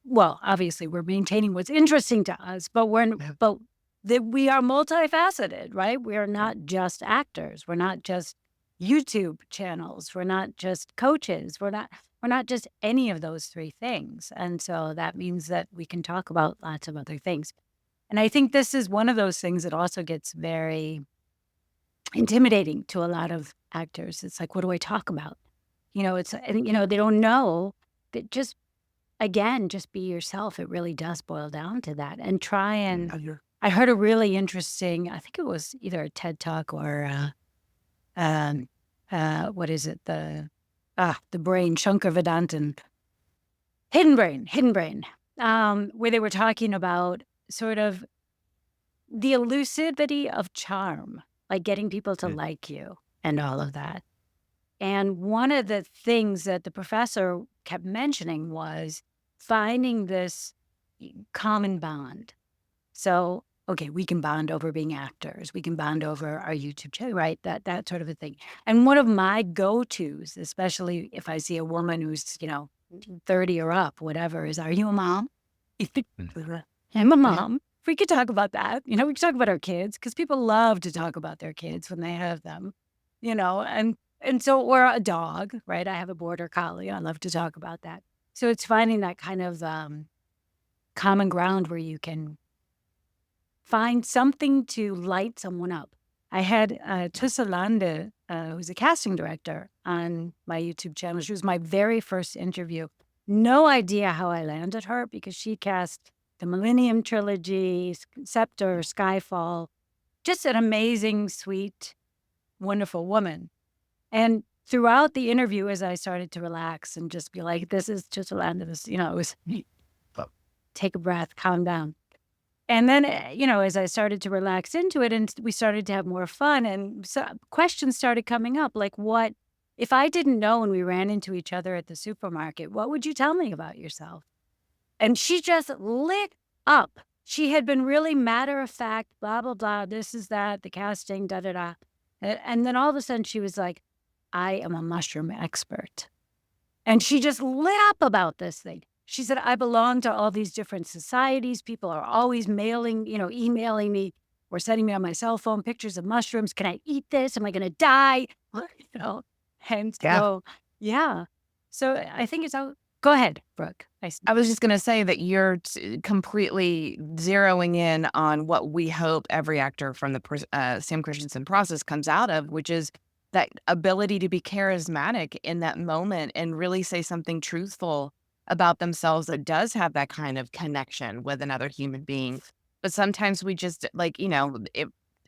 S1: well, obviously we're maintaining what's interesting to us, but
S2: Yeah.
S1: we are multifaceted, right? We are not just actors. We're not just YouTube channels. We're not just coaches. We're not just any of those three things. And so that means that we can talk about lots of other things. And I think this is one of those things that also gets very intimidating to a lot of actors. It's like, what do I talk about? They don't know that just be yourself. It really does boil down to that. And try and
S3: Mm.
S1: I heard a really interesting, I think it was either a TED Talk or um, what is it? The brain, Shankar Vedantan, Hidden Brain, where they were talking about sort of the elusivity of charm, like getting people to
S3: Mm.
S1: like you and all of that. And one of the things that the professor kept mentioning was finding this common bond. So okay, we can bond over being actors. We can bond over our YouTube channel, right? That sort of a thing. And one of my go-tos, especially if I see a woman who's, 30 or up, whatever, is, are you a mom? I'm a mom. We could talk about that. We could talk about our kids because people love to talk about their kids when they have them, and so, or a dog, right? I have a border collie. I love to talk about that. So it's finding that kind of common ground where you can find something to light someone up. I had Tussalanda, who's a casting director, on my YouTube channel. She was my very first interview. No idea how I landed her because she cast the Millennium Trilogy, Scepter, Skyfall. Just an amazing, sweet, wonderful woman. And throughout the interview, as I started to relax and just be like, this is Tussalanda, this, it was take a breath, calm down. And then, as I started to relax into it and we started to have more fun and so questions started coming up, like what, if I didn't know and we ran into each other at the supermarket, what would you tell me about yourself? And she just lit up. She had been really matter of fact, blah, blah, blah, this is that, the casting, da, da, da. And then all of a sudden she was like, I am a mushroom expert. And she just lit up about this thing. She said, I belong to all these different societies. People are always mailing, emailing me or sending me on my cell phone pictures of mushrooms. Can I eat this? Am I going to die? You know, and
S2: Yeah.
S1: so, yeah. So I think it's out. Go ahead, Brooke.
S2: I was just going to say that you're completely zeroing in on what we hope every actor from the Sam Christensen process comes out of, which is that ability to be charismatic in that moment and really say something truthful about themselves that does have that kind of connection with another human being. But sometimes we just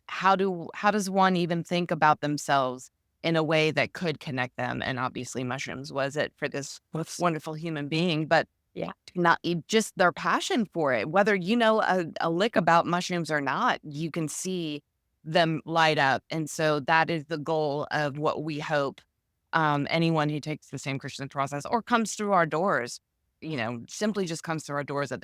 S2: how does one even think about themselves in a way that could connect them? And obviously mushrooms was it for this wonderful human being, but
S1: Yeah.
S2: not just their passion for it, whether a lick about mushrooms or not, you can see them light up. And so that is the goal of what we hope anyone who takes the same Christian process or comes through our doors, simply just comes through our doors, that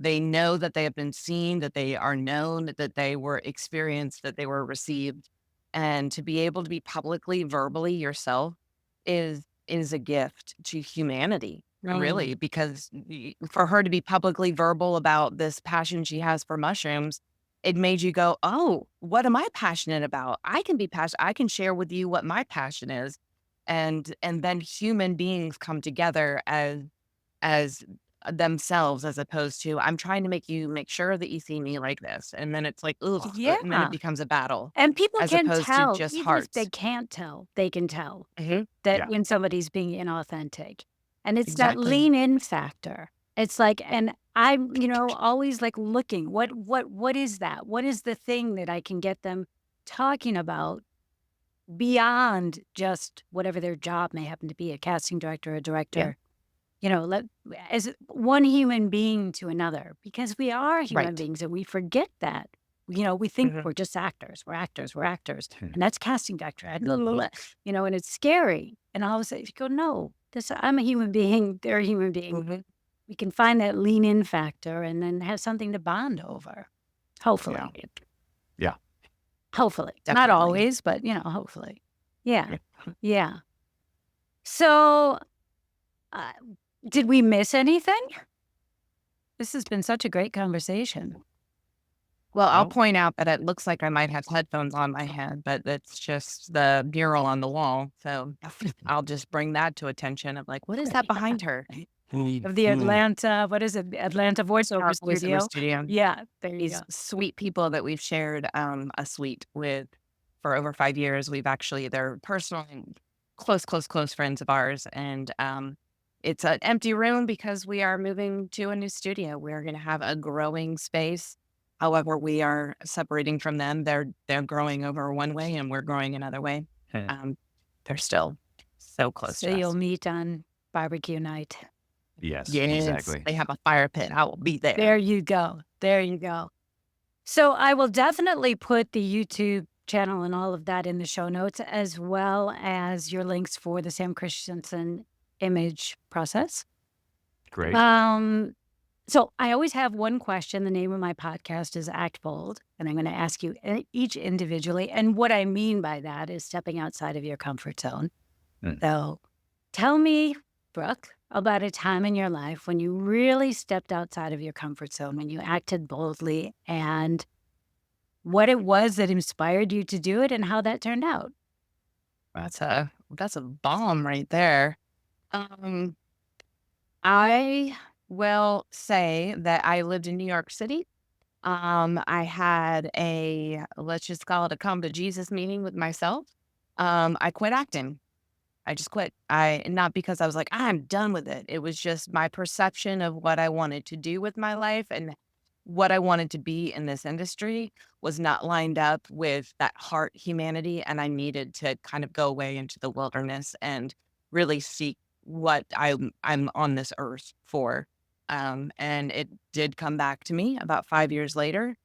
S2: they know that they have been seen, that they are known, that they were experienced, that they were received. And to be able to be publicly, verbally yourself is a gift to humanity, really, because for her to be publicly verbal about this passion she has for mushrooms, it made you go, oh, what am I passionate about? I can be passionate. I can share with you what my passion is. And then human beings come together as themselves, as opposed to, I'm trying to make sure that you see me like this. And then it's like, ugh, and then
S1: Yeah.
S2: it becomes a battle
S1: And people
S2: as
S1: can
S2: opposed to
S1: tell,
S2: just
S1: even if they
S2: hearts.
S1: can't tell, they can tell
S2: Mhm.
S1: that
S3: Yeah.
S1: when somebody's being inauthentic. And it's that
S2: Exactly.
S1: lean in factor. It's like, and I'm, always like looking, what is that? What is the thing that I can get them talking about beyond just whatever their job may happen to be, a casting director, a
S2: Yeah.
S1: director, let as one human being to another, because we are human
S2: Right.
S1: beings and we forget that. We think
S2: Mhm.
S1: we're just actors. We're actors. We're actors.
S3: Hmm.
S1: And that's casting director. Blah, blah, blah, and it's scary. And all of a sudden you go, no, I'm a human being. They're a human being.
S2: Mhm.
S1: We can find that lean in factor and then have something to bond over.
S3: Yeah.
S1: Hopefully.
S3: Yeah.
S1: Hopefully. Not
S2: Definitely.
S1: always, but hopefully. Yeah.
S3: Yeah.
S1: Yeah. So uh, did we miss anything? This has been such a great conversation.
S2: Well, I'll
S3: Well,
S2: point out that it looks like I might have headphones on my head, but it's just the mural on the wall. So I'll just bring that to attention of like, what is that behind her?
S1: Of the Atlanta, what is it? Atlanta voiceover
S2: Voiceover
S1: studio.
S2: studio.
S1: Yeah, there you
S2: These
S1: go.
S2: sweet people that we've shared a suite with for over 5 years. They're personal and close friends of ours. And it's an empty room because we are moving to a new studio. We're going to have a growing space. However, we are separating from them. They're growing over one way and we're growing another way. Um, they're still so close
S1: So
S2: to
S1: you'll
S2: us.
S1: meet on barbecue night.
S3: yes,
S2: Yes,
S3: exactly.
S2: they have a fire pit. I will be
S1: There
S2: there.
S1: you go. There you go. So I will definitely put the YouTube channel and all of that in the show notes, as well as your links for the Sam Christensen image process.
S3: Great.
S1: Um, So I always have one question. The name of my podcast is Act Bold, and I'm going to ask you each individually. And what I mean by that is stepping outside of your comfort zone.
S3: Mm.
S1: So tell me, Brooke, about a time in your life when you really stepped outside of your comfort zone, when you acted boldly, and what it was that inspired you to do it and how that turned out.
S2: That's a bomb right there. Um, I will say that I lived in New York City. I had a, let's just call it a come to Jesus meeting with myself. I quit acting. I just quit. Not because I was like, I'm done with it. It was just my perception of what I wanted to do with my life and what I wanted to be in this industry was not lined up with that heart humanity. And I needed to kind of go away into the wilderness and really seek what I'm on this earth for. And it did come back to me about 5 years later.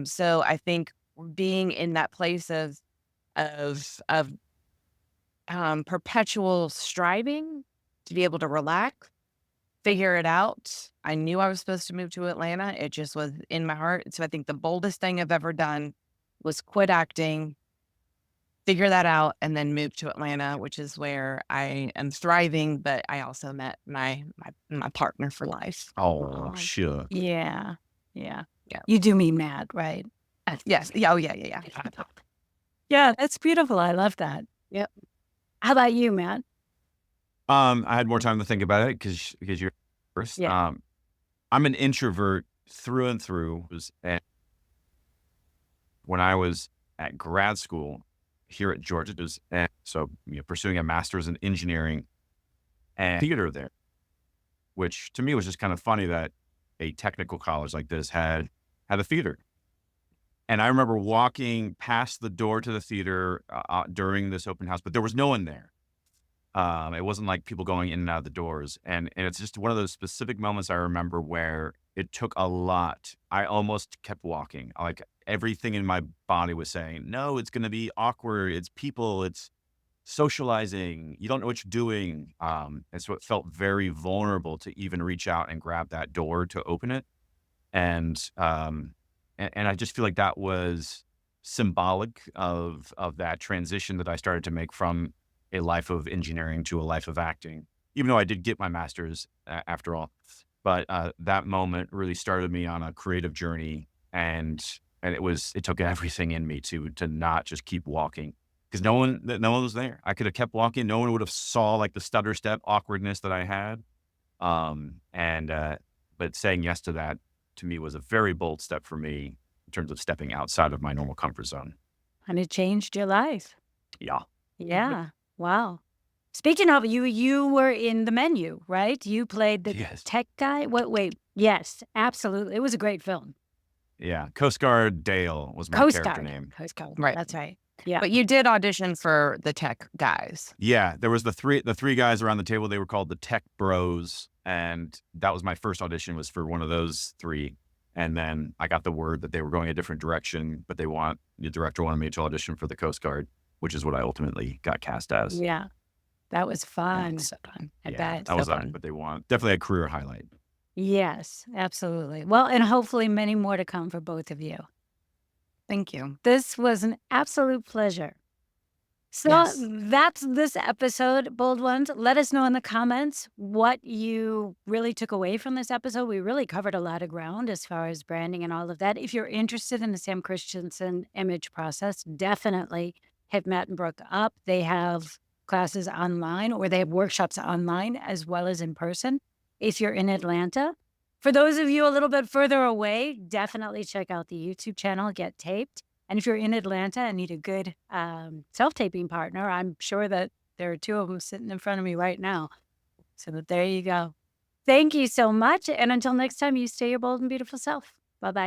S2: So I think being in that place of perpetual striving to be able to relax, figure it out. I knew I was supposed to move to Atlanta. It just was in my heart. So I think the boldest thing I've ever done was quit acting, figure that out, and then move to Atlanta, which is where I am thriving. But I also met my partner for life.
S3: Oh,
S1: Oh,
S3: sure.
S1: yeah. Yeah.
S2: Yeah.
S1: You do mean Matt, right?
S2: Yes. Yeah. Oh, yeah. Yeah. Yeah.
S1: Yeah, that's beautiful. I love that.
S2: Yep.
S1: How about you, Matt?
S3: I had more time to think about it because you're first.
S1: Yeah.
S3: I'm an introvert through and through. And when I was at grad school here at Georgia, and so pursuing a master's in engineering and theater there, which to me was just kind of funny that a technical college like this had a theater. And I remember walking past the door to the theater during this open house, but there was no one there. It wasn't like people going in and out of the doors. And it's just one of those specific moments I remember where it took a lot. I almost kept walking. Like everything in my body was saying, no, it's going to be awkward. It's people. It's socializing. You don't know what you're doing. And so it felt very vulnerable to even reach out and grab that door to open it. And I just feel like that was symbolic of that transition that I started to make from a life of engineering to a life of acting, even though I did get my master's after all. But that moment really started me on a creative journey, and it took everything in me to not just keep walking because no one was there. I could have kept walking. No one would have saw like the stutter step awkwardness that I had. But saying yes to that to me was a very bold step for me in terms of stepping outside of my normal comfort zone.
S1: And it changed your life.
S3: Yeah.
S1: Yeah. Wow. Speaking of you were in the menu, right? You played the
S3: Yes.
S1: tech guy. Wait. Yes, absolutely. It was a great film.
S3: Yeah. Coast Guard Dale was my
S1: Coast
S3: character
S1: Guard.
S3: name.
S1: Coast Guard.
S2: Right.
S1: That's right. Yeah.
S2: But you did audition for the tech guys.
S3: Yeah, there was the three guys around the table. They were called the Tech Bros, and that was my first audition was for one of those three. And then I got the word that they were going a different direction, but the director wanted me to audition for the Coast Guard, which is what I ultimately got cast as.
S1: Yeah. That was fun.
S2: So fun.
S1: I
S3: Yeah,
S1: bet.
S3: that was
S2: fun.
S3: what they want. Definitely a career highlight.
S1: Yes, absolutely. Well, and hopefully many more to come for both of you.
S2: Thank you.
S1: This was an absolute pleasure. So
S2: Yes.
S1: that's this episode, Bold Ones. Let us know in the comments what you really took away from this episode. We really covered a lot of ground as far as branding and all of that. If you're interested in the Sam Christensen image process, definitely hit Matt and Brooke up. They have classes online or they have workshops online as well as in person. If you're in Atlanta, for those of you a little bit further away, definitely check out the YouTube channel, Get Taped. And if you're in Atlanta and need a good self-taping partner, I'm sure that there are two of them sitting in front of me right now. So there you go. Thank you so much. And until next time, you stay your bold and beautiful self. Bye-bye.